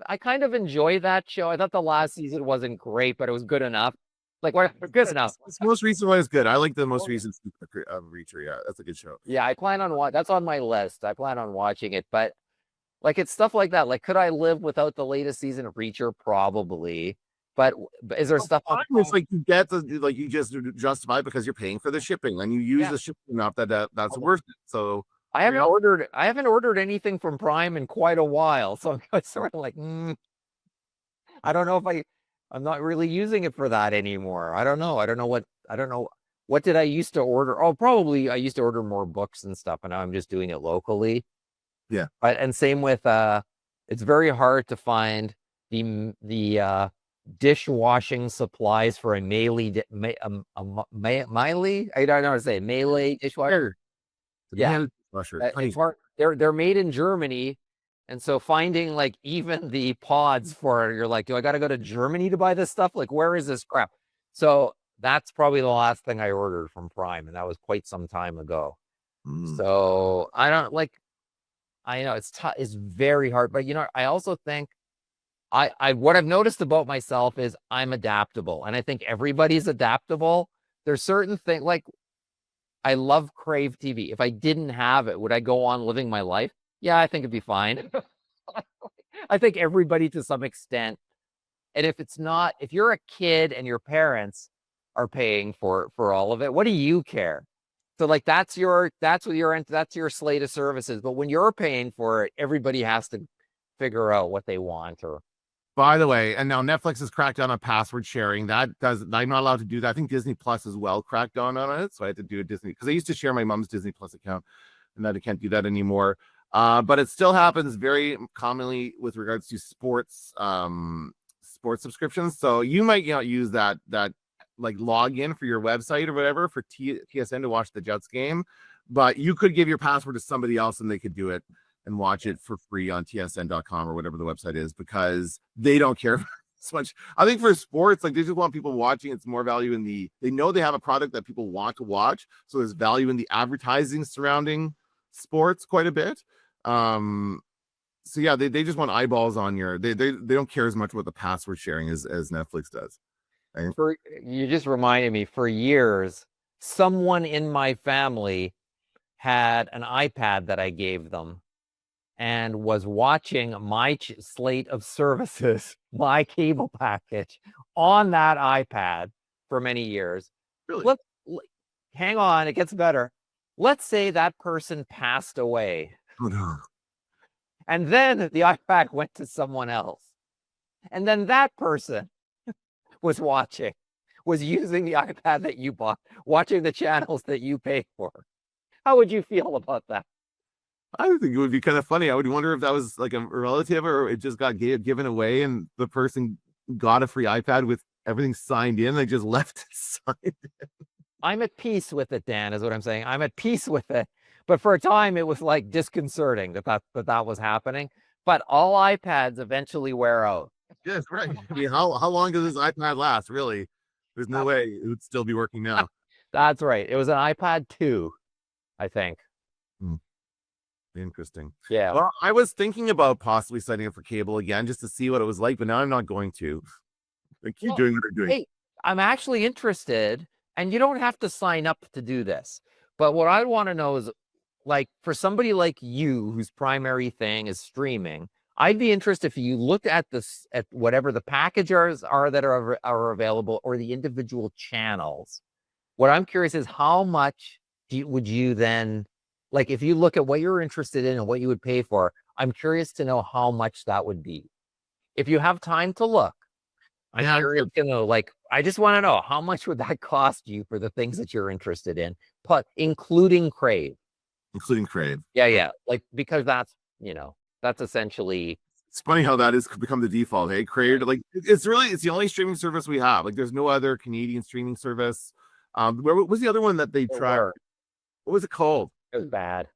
I kind of enjoy that show. I thought the last season wasn't great, but it was good enough. Like, what good enough. This most recent one is good. I like the most recent of Reacher. Yeah, that's a good show. Yeah, I plan on that's on my list. I plan on watching it, but like it's stuff like that. Like, could I live without the latest season of Reacher? Probably. But is there stuff on it's like you get you just justify it because you're paying for the shipping and you use the shipping enough that's worth it. So I haven't ordered anything from Prime in quite a while. So I'm sort of like, I don't know if I'm not really using it for that anymore. I don't know. I don't know what did I used to order? Oh, probably I used to order more books and stuff, and now I'm just doing it locally. Yeah. And same with it's very hard to find the dishwashing supplies for a Melee I don't know how to say it, Melee dishwasher. Yeah. It's hard. They're made in Germany. And so finding like even the pods for it, you're like, do I got to go to Germany to buy this stuff? Like, where is this crap? So that's probably the last thing I ordered from Prime, and that was quite some time ago. So I don't like, I know it's tough. It's very hard, but I also think what I've noticed about myself is I'm adaptable, and I think everybody's adaptable. There's certain things like I love Crave TV. If I didn't have it, would I go on living my life? Yeah, I think it'd be fine. I think everybody to some extent. And if you're a kid and your parents are paying for all of it, what do you care? So like that's your slate of services. But when you're paying for it, everybody has to figure out what they want or By the way, and now Netflix has cracked down on password sharing. I'm not allowed to do that. I think Disney Plus as well cracked down on it. So I had to do a Disney because I used to share my mom's Disney Plus account, and that I can't do that anymore. But it still happens very commonly with regards to sports subscriptions. So you might not use that like login for your website or whatever for TSN to watch the Jets game, but you could give your password to somebody else and they could do it and watch it for free on tsn.com or whatever the website is, because they don't care so much. I think for sports, like they just want people watching. It's more value in they know they have a product that people want to watch. So there's value in the advertising surrounding sports quite a bit. So yeah, they just want eyeballs on they don't care as much about the password sharing as Netflix does. Right? You just reminded me, for years, someone in my family had an iPad that I gave them and was watching my slate of services, my cable package on that iPad for many years. Really? Hang on, it gets better. Let's say that person passed away. Oh, no. And then the iPad went to someone else. And then that person was using the iPad that you bought, watching the channels that you pay for. How would you feel about that? I would think it would be kind of funny. I would wonder if that was like a relative or it just got given away and the person got a free iPad with everything signed in. They just left it signed in. I'm at peace with it, Dan, is what I'm saying. I'm at peace with it. But for a time, it was like disconcerting that was happening. But all iPads eventually wear out. Yes, right. I mean, how long does this iPad last? Really? There's no way it would still be working now. That's right. It was an iPad 2, I think. Interesting. Yeah. Well, I was thinking about possibly signing up for cable again just to see what it was like, but now I'm not going to. I keep doing what I'm doing. Hey, I'm actually interested, and you don't have to sign up to do this. But what I want to know is, like, for somebody like you whose primary thing is streaming, I'd be interested if you looked at this, at whatever the packages are that are available, or the individual channels. What I'm curious is how much would you then, like, if you look at what you're interested in and what you would pay for, I'm curious to know how much that would be. If you have time to look, I'm curious to know, like, I just want to know how much would that cost you for the things that you're interested in, but including Crave. Including Crave. Yeah. Like, because that's essentially. It's funny how that has become the default. Hey, Crave, like it's the only streaming service we have. Like, there's no other Canadian streaming service. Where was the other one that they tried? What was it called? It was bad.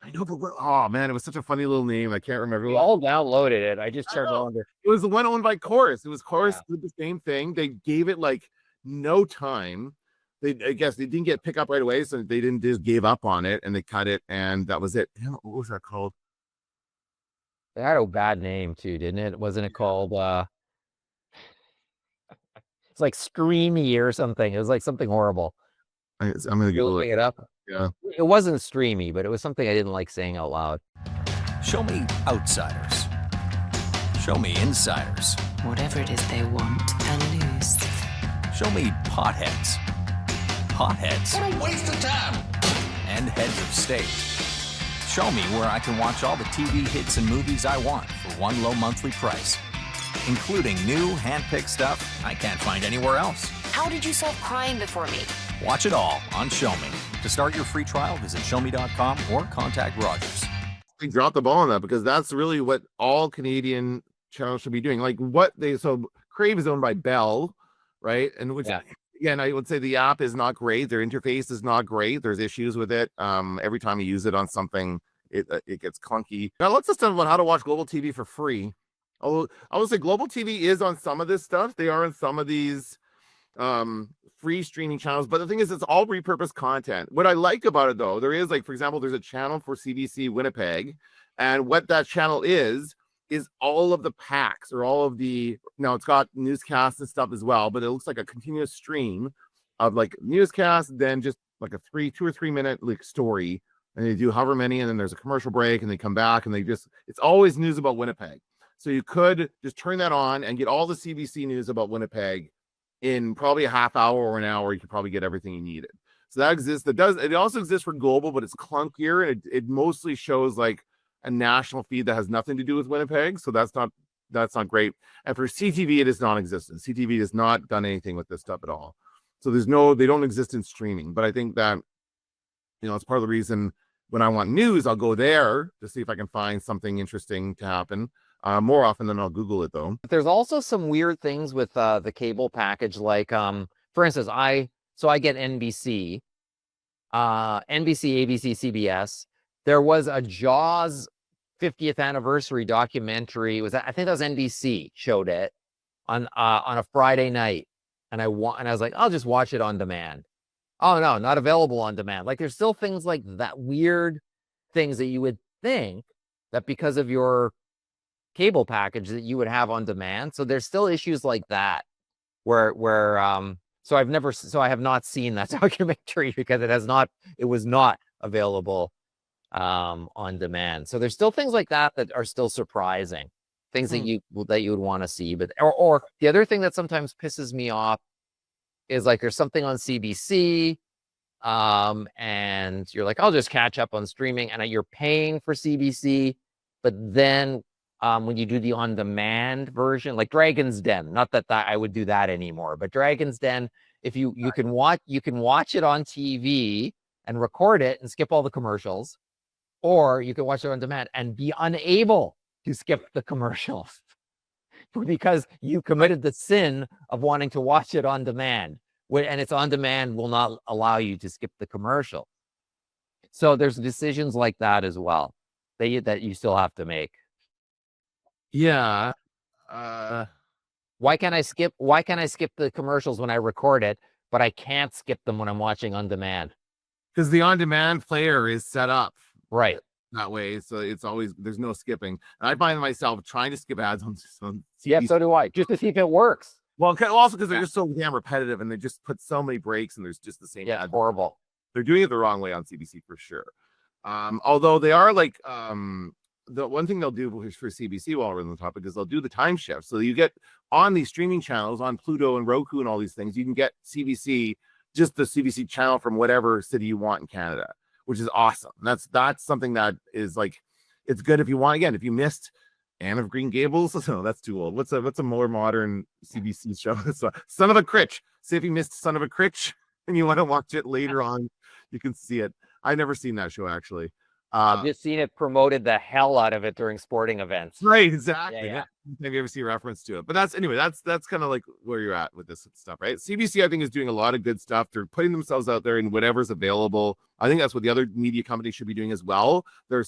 I know, but oh man, it was such a funny little name. I can't remember. We all downloaded it. I just turned on. It was the one owned by Chorus. It was Chorus did the same thing. They gave it like no time. I guess they didn't get pick up right away, so they didn't just gave up on it and they cut it, and that was it. What was that called? It had a bad name too, didn't it? Wasn't it called it's like Screamy or something? It was like something horrible. I'm gonna look it up. Yeah. It wasn't Streamy, but it was something I didn't like saying out loud. Show me outsiders. Show me insiders. Whatever it is they want and lose. Show me potheads. Hotheads. What a waste of time. And heads of state. Show me where I can watch all the TV hits and movies I want for one low monthly price, including new hand-picked stuff I can't find anywhere else. How did you solve crime before me? Watch it all on Show Me. To start your free trial, visit showme.com or contact Rogers. They dropped the ball on that because that's really what all Canadian channels should be doing. Like so Crave is owned by Bell, right? And which again, I would say the app is not great. Their interface is not great. There's issues with it. Every time you use it on something, it gets clunky. Now let's just talk about how to watch Global TV for free. Although I would say Global TV is on some of this stuff. They are on some of these free streaming channels, but the thing is, it's all repurposed content. What I like about it, though, there is, like, for example, there's a channel for CBC Winnipeg, and what that channel is all of the packs or all of now it's got newscasts and stuff as well, but it looks like a continuous stream of like newscasts, then just like a 2 or 3 minute like story, and they do however many, and then there's a commercial break, and they come back, and it's always news about Winnipeg. So you could just turn that on and get all the CBC news about Winnipeg in probably a half hour or an hour. You could probably get everything you needed. So that exists. It also exists for global, but it's clunkier, and it mostly shows like a national feed that has nothing to do with Winnipeg. So that's not that's not great. And for CTV, it is non-existent. CTV has not done anything with this stuff at all. So they don't exist in streaming. But I think that, it's part of the reason when I want news, I'll go there to see if I can find something interesting to happen. More often than I'll Google it, though. There's also some weird things with the cable package, like for instance, I get NBC, ABC, CBS. There was a Jaws 50th anniversary documentary. I think that was NBC showed it on a Friday night, and I was like, I'll just watch it on demand. Oh no, not available on demand. Like there's still things like that, weird things that you would think that because of your cable package that you would have on demand. So there's still issues like that where so I have not seen that documentary because it was not available on demand. So there's still things like that are still surprising, things that you would want to see. But or the other thing that sometimes pisses me off is like there's something on CBC and you're like, I'll just catch up on streaming, and you're paying for CBC, but then when you do the on-demand version, like Dragon's Den, not that I would do that anymore, but Dragon's Den, if you can watch it on TV and record it and skip all the commercials, or you can watch it on demand and be unable to skip the commercials because you committed the sin of wanting to watch it on demand, and it's on demand will not allow you to skip the commercial. So there's decisions like that as well that you still have to make. Yeah. Why can't I skip the commercials when I record it, but I can't skip them when I'm watching on demand? Because the on-demand player is set up right that way, so it's always, there's no skipping. And I find myself trying to skip ads on yeah, so do I, just to see if it works. Well, also because they're just so damn repetitive, and they just put so many breaks, and there's just the same ad. Horrible. They're doing it the wrong way on CBC for sure. Although they are like the one thing they'll do for CBC while we're on the topic is they'll do the time shift. So you get on these streaming channels on Pluto and Roku and all these things, you can get CBC, just the CBC channel from whatever city you want in Canada, which is awesome. And that's something that is like, it's good if you want, again, if you missed Anne of Green Gables. No, that's too old. What's a more modern CBC show? So, Son of a Critch. Say if you missed Son of a Critch and you want to watch it later on, you can see it. I've never seen that show, actually. I've just seen it promoted the hell out of it during sporting events. Right, exactly. Yeah. Maybe you ever see a reference to it. But that's kind of like where you're at with this stuff, right? CBC, I think, is doing a lot of good stuff. They're putting themselves out there in whatever's available. I think that's what the other media companies should be doing as well. They're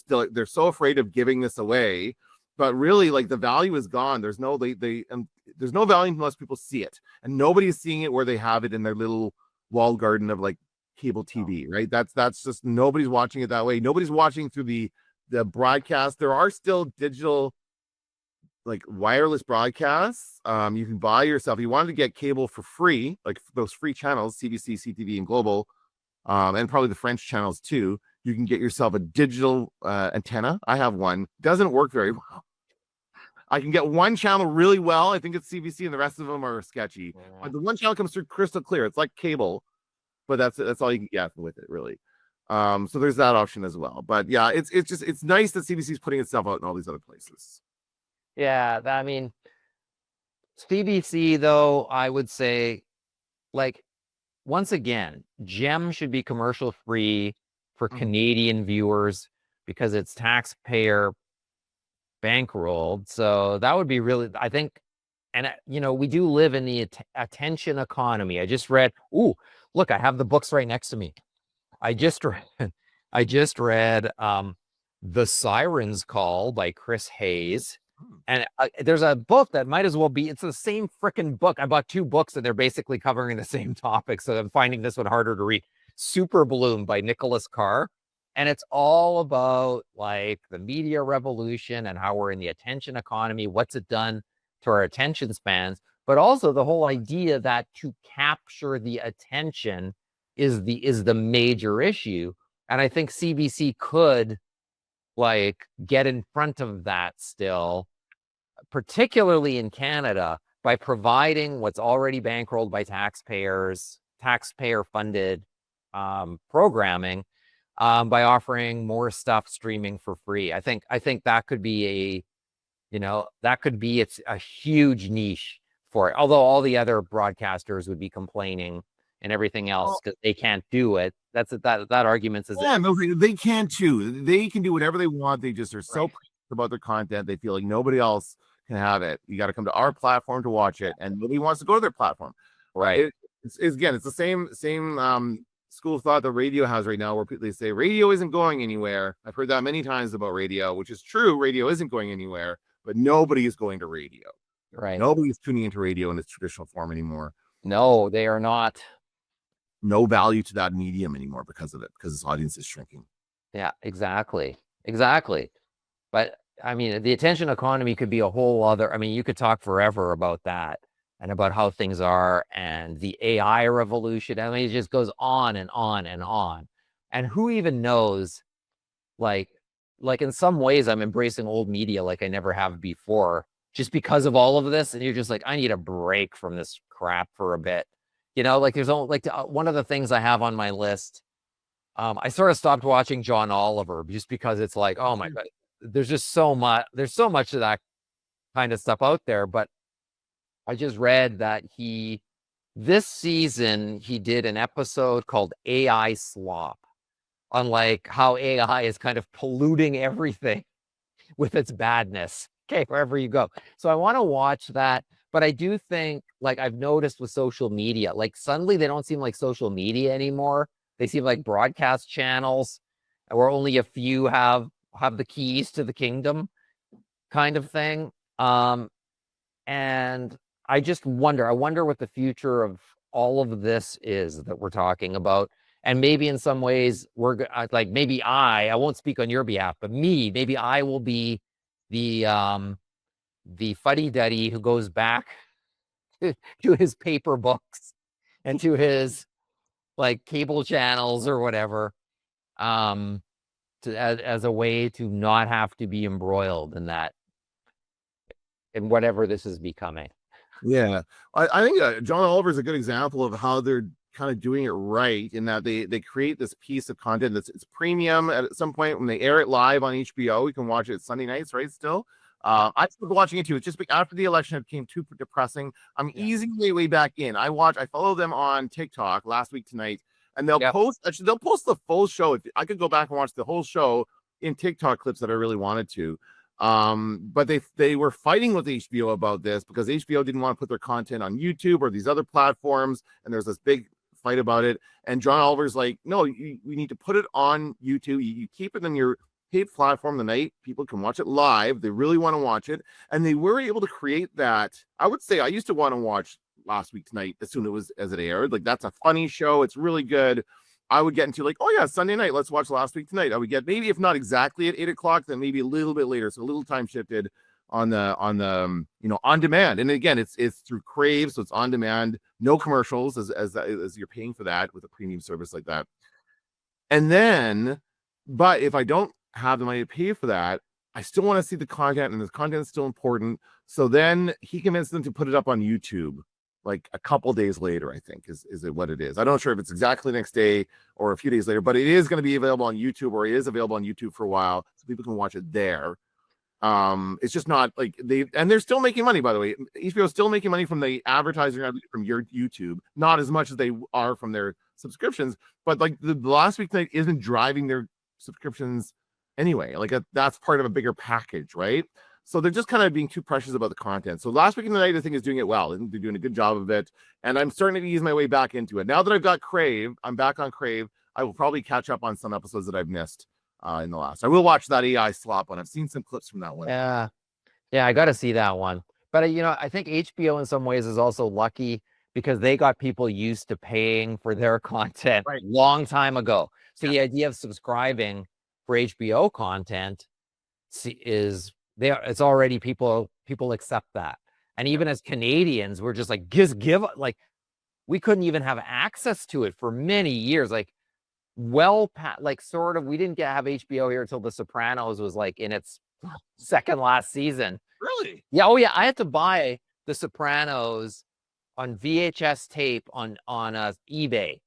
so afraid of giving this away, but really, like, the value is gone. There's no there's no value unless people see it, and nobody is seeing it where they have it in their little walled garden of like cable TV, right? That's just, nobody's watching it that way. Nobody's watching through the broadcast. There are still digital, like, wireless broadcasts. You can buy yourself, if you wanted to get cable for free, like those free channels, CBC, CTV, and Global, and probably the French channels too. You can get yourself a digital antenna. I have one. Doesn't work very well. I can get one channel really well. I think it's CBC, and the rest of them are sketchy. But the one channel comes through crystal clear. It's like cable, but that's all you can get with it, really. So there's that option as well. But yeah, it's nice that CBC is putting itself out in all these other places. Yeah, I mean, CBC, though, I would say, like, once again, GEM should be commercial free for Canadian viewers because it's taxpayer bankrolled. So that would be really, I think, and we do live in the attention economy. I just read, look, I have the books right next to me. I just read The Siren's Call by Chris Hayes. And there's a book that might as well be, it's the same freaking book. I bought two books and they're basically covering the same topic. So I'm finding this one harder to read. Super Bloom by Nicholas Carr. And it's all about like the media revolution and how we're in the attention economy. What's it done to our attention spans? But also the whole idea that to capture the attention is the major issue. And I think CBC could like get in front of that still, particularly in Canada, by providing what's already bankrolled by taxpayers, taxpayer-funded programming, by offering more stuff streaming for free. I think that could be that could be it's a huge niche for it. Although all the other broadcasters would be complaining and everything else because they can't do it. That argument is Yeah, no, they can too. They can do whatever they want. They just are so Right. about their content. They feel like nobody else can have it. You got to come to our platform to watch it, and nobody wants to go to their platform. right. It's again, it's the same school of thought that radio has right now, where they say radio isn't going anywhere. I've heard that many times about radio, which is true. Radio isn't going anywhere, but nobody is going to radio. Right. Nobody's tuning into radio in its traditional form anymore. No, they are not. No value to that medium anymore because of it, because its audience is shrinking. Yeah, exactly. But I mean, the attention economy could be a whole other. I mean, you could talk forever about that and about how things are and the AI revolution. I mean, it just goes on and on and on. And who even knows? Like in some ways, I'm embracing old media like I never have before, just because of all of this. And you're just like, I need a break from this crap for a bit. Like there's only one of the things I have on my list. I sort of stopped watching John Oliver just because it's like, oh my God, there's just so much of that kind of stuff out there. But I just read that this season, he did an episode called AI Slop on like how AI is kind of polluting everything with its badness. Okay, wherever you go. So I want to watch that. But I do think, like I've noticed with social media, like suddenly they don't seem like social media anymore. They seem like broadcast channels where only a few have the keys to the kingdom kind of thing. And I just wonder what the future of all of this is that we're talking about. And maybe in some ways like maybe I won't speak on your behalf, but maybe I will be the fuddy-duddy who goes back to his paper books and to his like cable channels or whatever, as a way to not have to be embroiled in that, in whatever this is becoming. Yeah, I think John Oliver is a good example of how they're kind of doing it right, in that they create this piece of content it's premium. At some point when they air it live on HBO, you can watch it Sunday nights, right? Still. I started watching it too. It's just after the election, it became too depressing. I'm easing way back in. I follow them on TikTok last week tonight, and they'll post the full show. If I could go back and watch the whole show in TikTok clips that I really wanted to. But they were fighting with HBO about this because HBO didn't want to put their content on YouTube or these other platforms, and there's this big fight about it. And John Oliver's like, no, we need to put it on YouTube. You keep it on your paid platform the night people can watch it live. They really want to watch it, and they were able to create that. I would say I used to want to watch Last Week Tonight as soon as it aired. Like, that's a funny show. It's really good. I would get into like, oh yeah, Sunday night, let's watch Last Week Tonight. I would get, maybe if not exactly at 8:00, then maybe a little bit later, so a little time shifted on the on demand. And again, it's through Crave, so it's on demand, no commercials as you're paying for that with a premium service like that. And then, but if I don't have the money to pay for that, I still want to see the content, and the content is still important. So then he convinced them to put it up on YouTube like a couple days later, I think is it what it is. I'm not sure if it's exactly the next day or a few days later, but it is going to be available on YouTube, or it is available on YouTube for a while, so people can watch it there. It's just not like they're still making money, by the way. HBO is still making money from the advertising from your YouTube, not as much as they are from their subscriptions, but like the Last Week Night isn't driving their subscriptions anyway. Like that's part of a bigger package, right? So they're just kind of being too precious about the content. So Last Week in the Night, I think, is doing it well. I think they're doing a good job of it, and I'm starting to ease my way back into it. Now that I've got Crave, I'm back on Crave. I will probably catch up on some episodes that I've missed in the last. I will watch that AI Slop one. I've seen some clips from that one. Yeah, I got to see that one. But I think HBO in some ways is also lucky because they got people used to paying for their content a long time ago. So the idea of subscribing for HBO content is it's already people accept that. And even as Canadians, we're just like, give like, we couldn't even have access to it for many years. Like, sort of, we didn't have HBO here until The Sopranos was like in its second last season. Really? Yeah. Oh yeah. I had to buy The Sopranos on VHS tape on eBay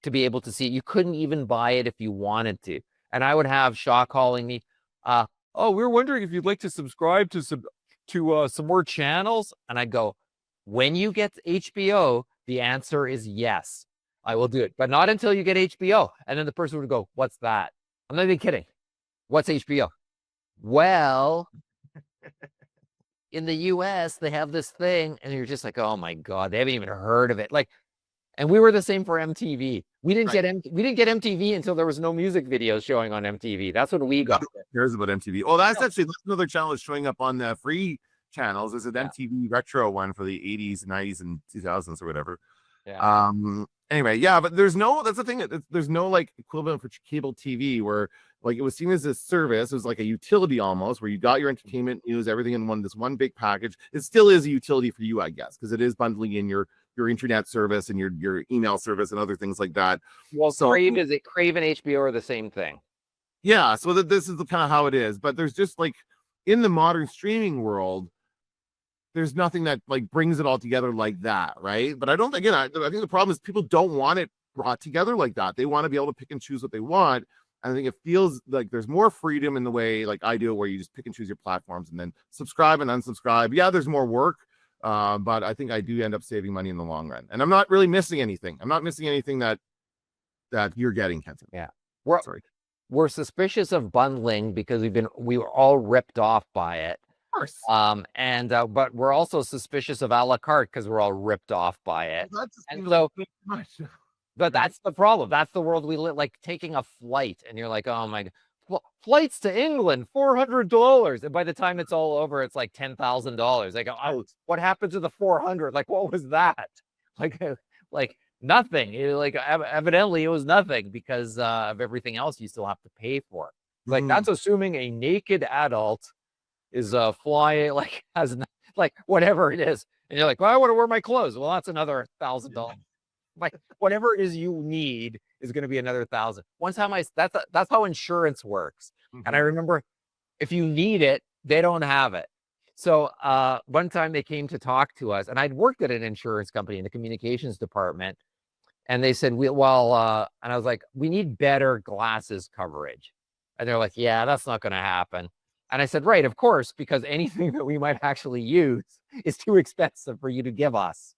to be able to see it. You couldn't even buy it if you wanted to. And I would have Shaw calling me, oh, we're wondering if you'd like to subscribe to to some more channels? And I go, when you get HBO, the answer is yes, I will do it, but not until you get HBO. And then the person would go, what's that? I'm not even kidding. What's HBO? Well, in the US, they have this thing, and you're just like, oh my God, they haven't even heard of it. Like, and we were the same for MTV. We didn't get MTV until there was no music videos showing on MTV. That's when we got it. Who cares about MTV? Oh, that's actually another channel that's showing up on the free channels. Is an MTV retro one for the 80s, 90s, and 2000s or whatever. Yeah. Anyway, yeah, but there's no, that's the thing, there's no like equivalent for cable TV where like it was seen as a service. It was like a utility almost, where you got your entertainment news, everything in this one big package. It still is a utility for you, I guess, because it is bundling in your internet service and your email service and other things like that. Well, so Crave and HBO are the same thing. Yeah, so this is kind of how it is. But there's just like in the modern streaming world, there's nothing that like brings it all together like that, right? But I don't think, again, I think the problem is people don't want it brought together like that. They want to be able to pick and choose what they want. And I think it feels like there's more freedom in the way like I do, where you just pick and choose your platforms and then subscribe and unsubscribe. Yeah, there's more work, but I think I do end up saving money in the long run. And I'm not really missing anything. I'm not missing anything that you're getting, Kenton. Yeah. We're suspicious of bundling because we were all ripped off by it. Of course. But we're also suspicious of a la carte because we're all ripped off by it. Well, and so, but that's the problem. That's the world we live. Like taking a flight, and you're like, oh my God, flights to England, $400, and by the time it's all over, it's like $10,000. Like, oh, what happened to the 400? Like, what was that? Like nothing. Like evidently it was nothing because of everything else you still have to pay for. Like that's assuming a naked adult is flying, like has like whatever it is, and you're like, well, I want to wear my clothes. Well, that's another $1,000. Like whatever it is you need is going to be another $1,000. One time that's how insurance works. And I remember if you need it, they don't have it. So one time they came to talk to us, and I'd worked at an insurance company in the communications department, and they said, and I was like, we need better glasses coverage. And they're like, yeah, that's not going to happen. And I said, right, of course, because anything that we might actually use is too expensive for you to give us.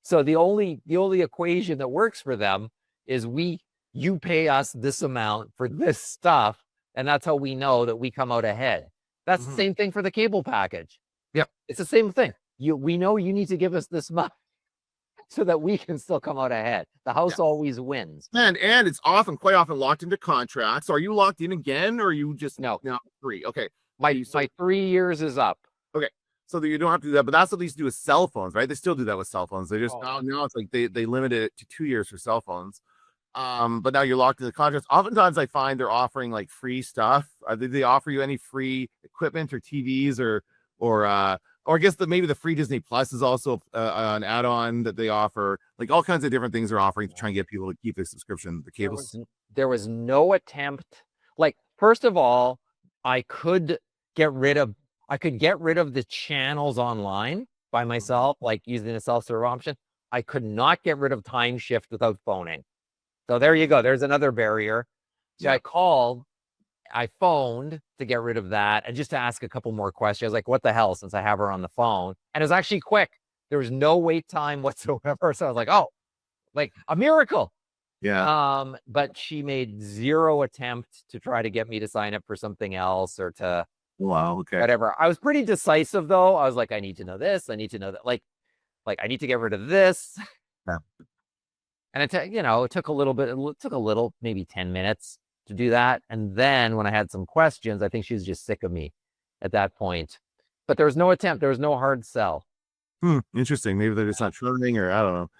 So the only equation that works for them is you pay us this amount for this stuff, and that's how we know that we come out ahead. That's the same thing for the cable package. Yep. It's the same thing. We know you need to give us this much so that we can still come out ahead. The house always wins. And it's quite often locked into contracts. So are you locked in again, or are you just no 3? Okay. My 3 years is up. Okay. So that you don't have to do that, but that's what they used to do with cell phones, right? They still do that with cell phones. They just now it's like they limit it to 2 years for cell phones. But now you're locked into contracts. Oftentimes I find they're offering like free stuff. Did they offer you any free equipment or TVs or I guess maybe the free Disney Plus is also an add-on that they offer. Like all kinds of different things they're offering to try and get people to keep their subscription, the cables. There was no attempt. Like, first of all, I could get rid of the channels online by myself, like using the self-serve option. I could not get rid of time shift without phoning. So there you go. There's another barrier. So I phoned to get rid of that and just to ask a couple more questions. I was like, what the hell, since I have her on the phone. And it was actually quick. There was no wait time whatsoever. So I was like, oh, like a miracle. Yeah. But she made zero attempt to try to get me to sign up for something else or to whatever. I was pretty decisive though. I was like, I need to know this. I need to know that. Like I need to get rid of this. Yeah. And it took a little, maybe 10 minutes to do that. And then when I had some questions, I think she was just sick of me at that point. But there was no attempt. There was no hard sell. Interesting. Maybe they're just not trusting, or I don't know.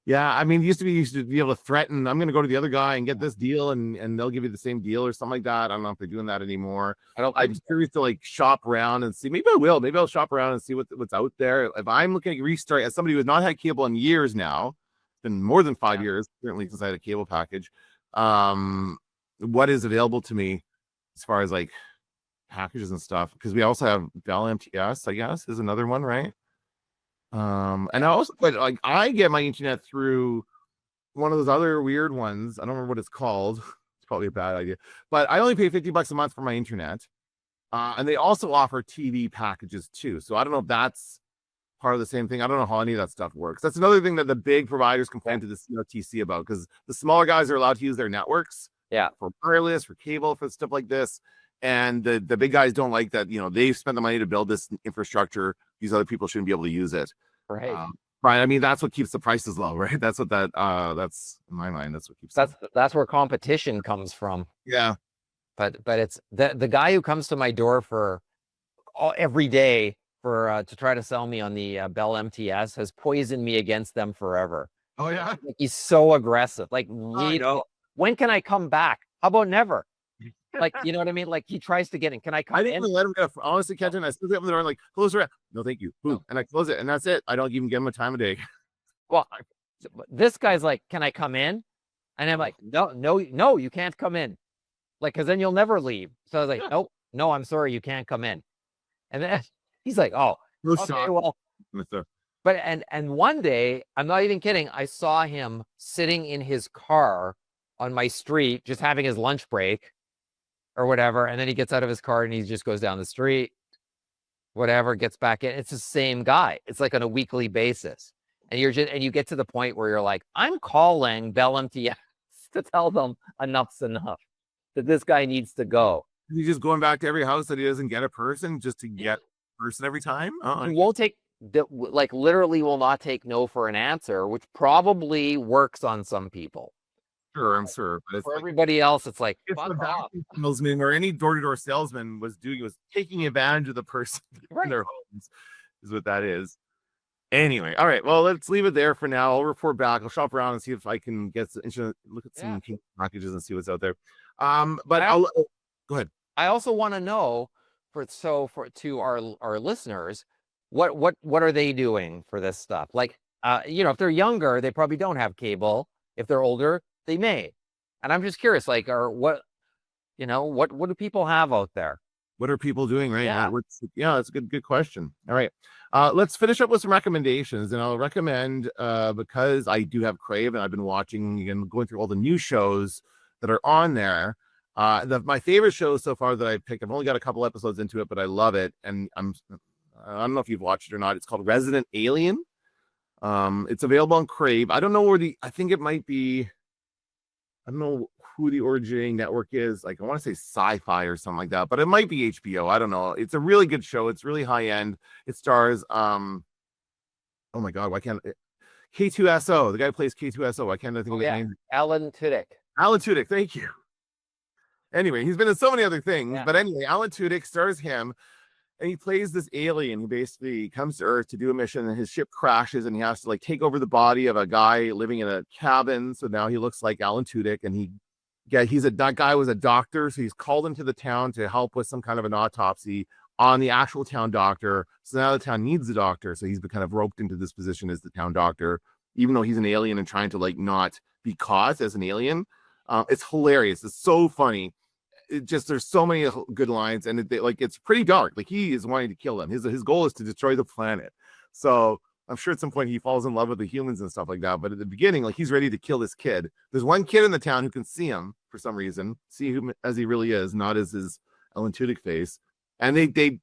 Yeah, I mean, used to be able to threaten, I'm going to go to the other guy and get this deal, and they'll give you the same deal or something like that. I don't know if they're doing that anymore. I'm curious to like shop around and see. Maybe I will. Maybe I'll shop around and see what's out there. If I'm looking at restart, as somebody who has not had cable in years now, it's been more than 5 years, certainly since I had a cable package. What is available to me as far as like packages and stuff? Because we also have Bell MTS, I guess, is another one, right? And I also I get my internet through one of those other weird ones. I don't remember what it's called. It's probably a bad idea, but I only pay $50 a month for my internet. And they also offer TV packages too. So I don't know if that's part of the same thing. I don't know how any of that stuff works. That's another thing that the big providers complain to the CRTC about, because the smaller guys are allowed to use their networks for wireless, for cable, for stuff like this. And the big guys don't like that. They've spent the money to build this infrastructure. These other people shouldn't be able to use it. Right. Right. I mean, that's what keeps the prices low, right? That's what that's in my mind. That's what keeps that's where competition comes from. Yeah. But it's the guy who comes to my door for every day to try to sell me on the Bell MTS has poisoned me against them forever. Oh yeah. Like, he's so aggressive. Like, when can I come back? How about never? Like, you know what I mean? Like, he tries to get in. Can I come in? I didn't even let him get honestly, Kenton. I still open the door and like, close it. No, thank you. Boom. And I close it, and that's it. I don't even give him a time of day. Well, this guy's like, can I come in? And I'm like, no, you can't come in. Like, because then you'll never leave. So I was like, no, I'm sorry, you can't come in. And then he's like, oh, okay, well. But and one day, I'm not even kidding, I saw him sitting in his car on my street, just having his lunch break or whatever. And then he gets out of his car and he just goes down the street, whatever, gets back in. It's the same guy. It's like on a weekly basis. And you get to the point where you're like, I'm calling Bell MTS to tell them enough's enough, that this guy needs to go. He's just going back to every house that he doesn't get a person just to get a person every time. He won't take literally will not take no for an answer, which probably works on some people. Sure, I'm sure. But for everybody else, it's like, fuck off. Salesman or any door-to-door salesman was taking advantage of the person in their homes, is what that is. Anyway, all right. Well, let's leave it there for now. I'll report back. I'll shop around and see if I can look at some packages and see what's out there. But I'll go ahead. I also want to know to our listeners, what are they doing for this stuff? Like, if they're younger, they probably don't have cable. If they're older, they may. And I'm just curious, like, what do people have out there? What are people doing right now? That's a good question. All right. Let's finish up with some recommendations. And I'll recommend, because I do have Crave and I've been watching and going through all the new shows that are on there. My favorite show so far that I've picked, I've only got a couple episodes into it, but I love it. And I don't know if you've watched it or not. It's called Resident Alien. It's available on Crave. I don't know I think it might be, I don't know who the originating network is. Like, I want to say Sci-Fi or something like that, but it might be HBO. I don't know. It's a really good show. It's really high end. It stars, oh my God, why can't K2SO, the guy who plays K2SO. I can't think of his name. Alan Tudyk. Alan Tudyk, thank you. Anyway, he's been in so many other things, but anyway, Alan Tudyk stars him, and he plays this alien who basically comes to Earth to do a mission, and his ship crashes, and he has to take over the body of a guy living in a cabin. So now he looks like Alan Tudyk, and that guy was a doctor, so he's called into the town to help with some kind of an autopsy on the actual town doctor. So now the town needs a doctor, so he's been kind of roped into this position as the town doctor, even though he's an alien and trying to not be caught as an alien. It's hilarious. It's so funny. There's so many good lines, and it's pretty dark. Like, he is wanting to kill them. His goal is to destroy the planet. So I'm sure at some point he falls in love with the humans and stuff like that. But at the beginning, he's ready to kill this kid. There's one kid in the town who can see him for some reason, see him as he really is, not as his Alan Tudyk face. And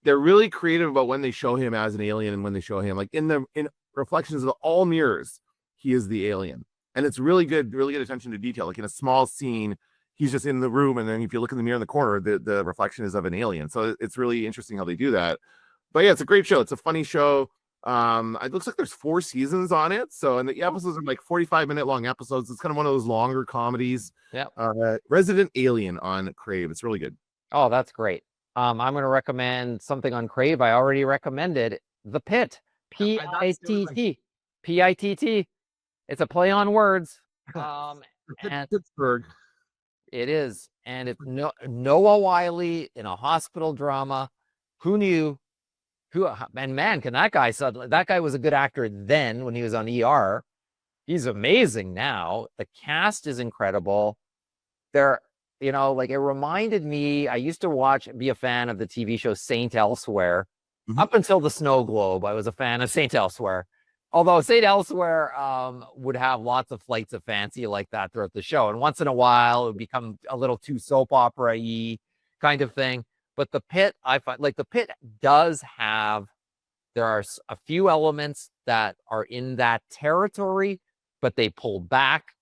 they're really creative about when they show him as an alien and when they show him in reflections of all mirrors, he is the alien. And it's really good attention to detail. Like, in a small scene, he's just in the room, and then if you look in the mirror in the corner, the reflection is of an alien. So it's really interesting how they do that. But yeah, it's a great show. It's a funny show. It looks like there's 4 seasons on it. So, and the episodes are 45-minute long episodes. It's kind of one of those longer comedies. Yeah. Resident Alien on Crave. It's really good. Oh, that's great. I'm going to recommend something on Crave. I already recommended The Pit. P-I-T-T. P-I-T-T. It's a play on words. And Pittsburgh. It is. And it's Noah Wyle in a hospital drama. Who knew? And man, that guy was a good actor then when he was on ER. He's amazing now. The cast is incredible. It reminded me, I used to be a fan of the TV show Saint Elsewhere. Mm-hmm. Up until the Snow Globe, I was a fan of Saint Elsewhere. Although Saint Elsewhere would have lots of flights of fancy like that throughout the show. And once in a while, it would become a little too soap opera-y kind of thing. But the Pit, I find like the Pit does have, there are a few elements that are in that territory, but they pull back.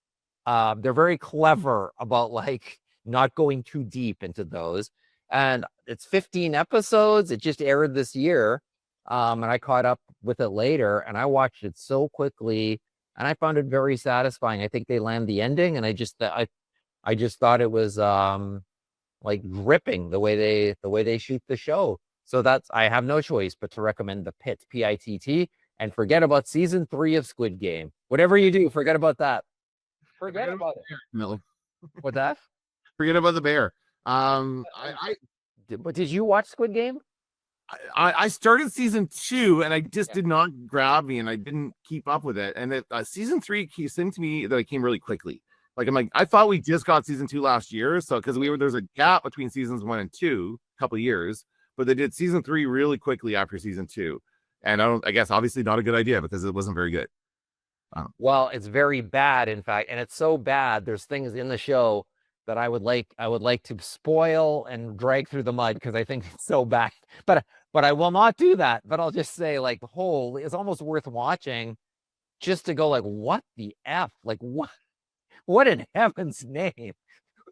They're very clever about like not going too deep into those. And it's 15 episodes. It just aired this year. And I caught up with it later and I watched it so quickly and I found it very satisfying. I think they land the ending and I just thought it was like gripping the way they shoot the show. So I have no choice but to recommend the Pit, Pitt, and forget about season 3 of Squid Game. Whatever you do, forget about that. Forget about it. No. What that? Forget about the bear. But did you watch Squid Game? I started season 2 and I just did not grab me and I didn't keep up with it. And season 3 seemed to me that it came really quickly. Like I'm like, I thought we just got season 2 last year. So because there's a gap between seasons 1 and 2, a couple of years, but they did season 3 really quickly after season 2. And I guess obviously not a good idea because it wasn't very good. Well, it's very bad, in fact, and it's so bad. There's things in the show that I would like to spoil and drag through the mud because I think it's so bad. But I will not do that. But I'll just say, like, holy, it's almost worth watching just to go like, what the F? Like, what in heaven's name?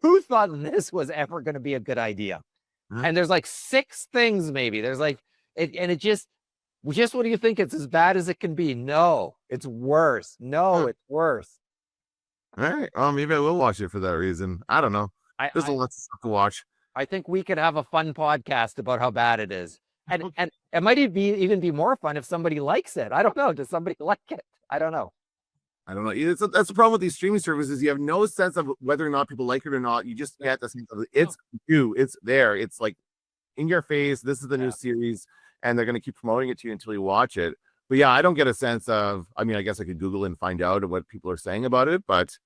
Who thought this was ever going to be a good idea? And there's like 6 things maybe. There's like it just what do you think? It's as bad as it can be? No, it's worse. No, it's worse. All right. Well, maybe I will watch it for that reason. I don't know. There's a lot of stuff to watch. I think we could have a fun podcast about how bad it is. And it might even be more fun if somebody likes it. I don't know. Does somebody like it? I don't know. That's the problem with these streaming services. You have no sense of whether or not people like it or not. You just get the sense of it's new. It's there. It's like in your face. This is the new series, and they're going to keep promoting it to you until you watch it. But yeah, I don't get a sense of. I mean, I guess I could Google and find out what people are saying about it, but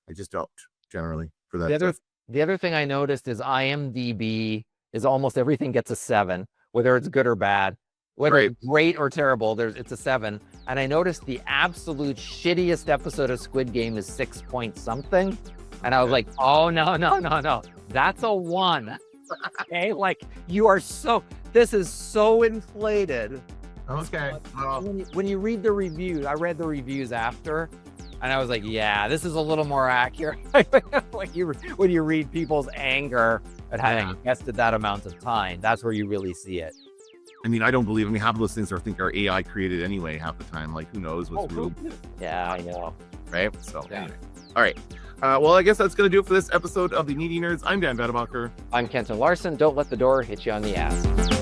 I just don't generally for that. The other thing I noticed is IMDb is almost everything gets a 7, whether it's good or bad, whether it's great or terrible. It's a 7. And I noticed the absolute shittiest episode of Squid Game is 6 point something. And I was like, oh, no. That's a 1. Okay. Like this is so inflated. Okay. When you read the reviews, I read the reviews after, and I was like, yeah, this is a little more accurate. when you read people's anger at having invested that amount of time, that's where you really see it. I mean, I don't believe. I mean, half of those things are AI created anyway. Half the time, like who knows what's real? Yeah, I know. Right. So, anyway. All right. Well, I guess that's gonna do it for this episode of the Needy Nerds. I'm Dan Vedebacher. I'm Kenton Larson. Don't let the door hit you on the ass.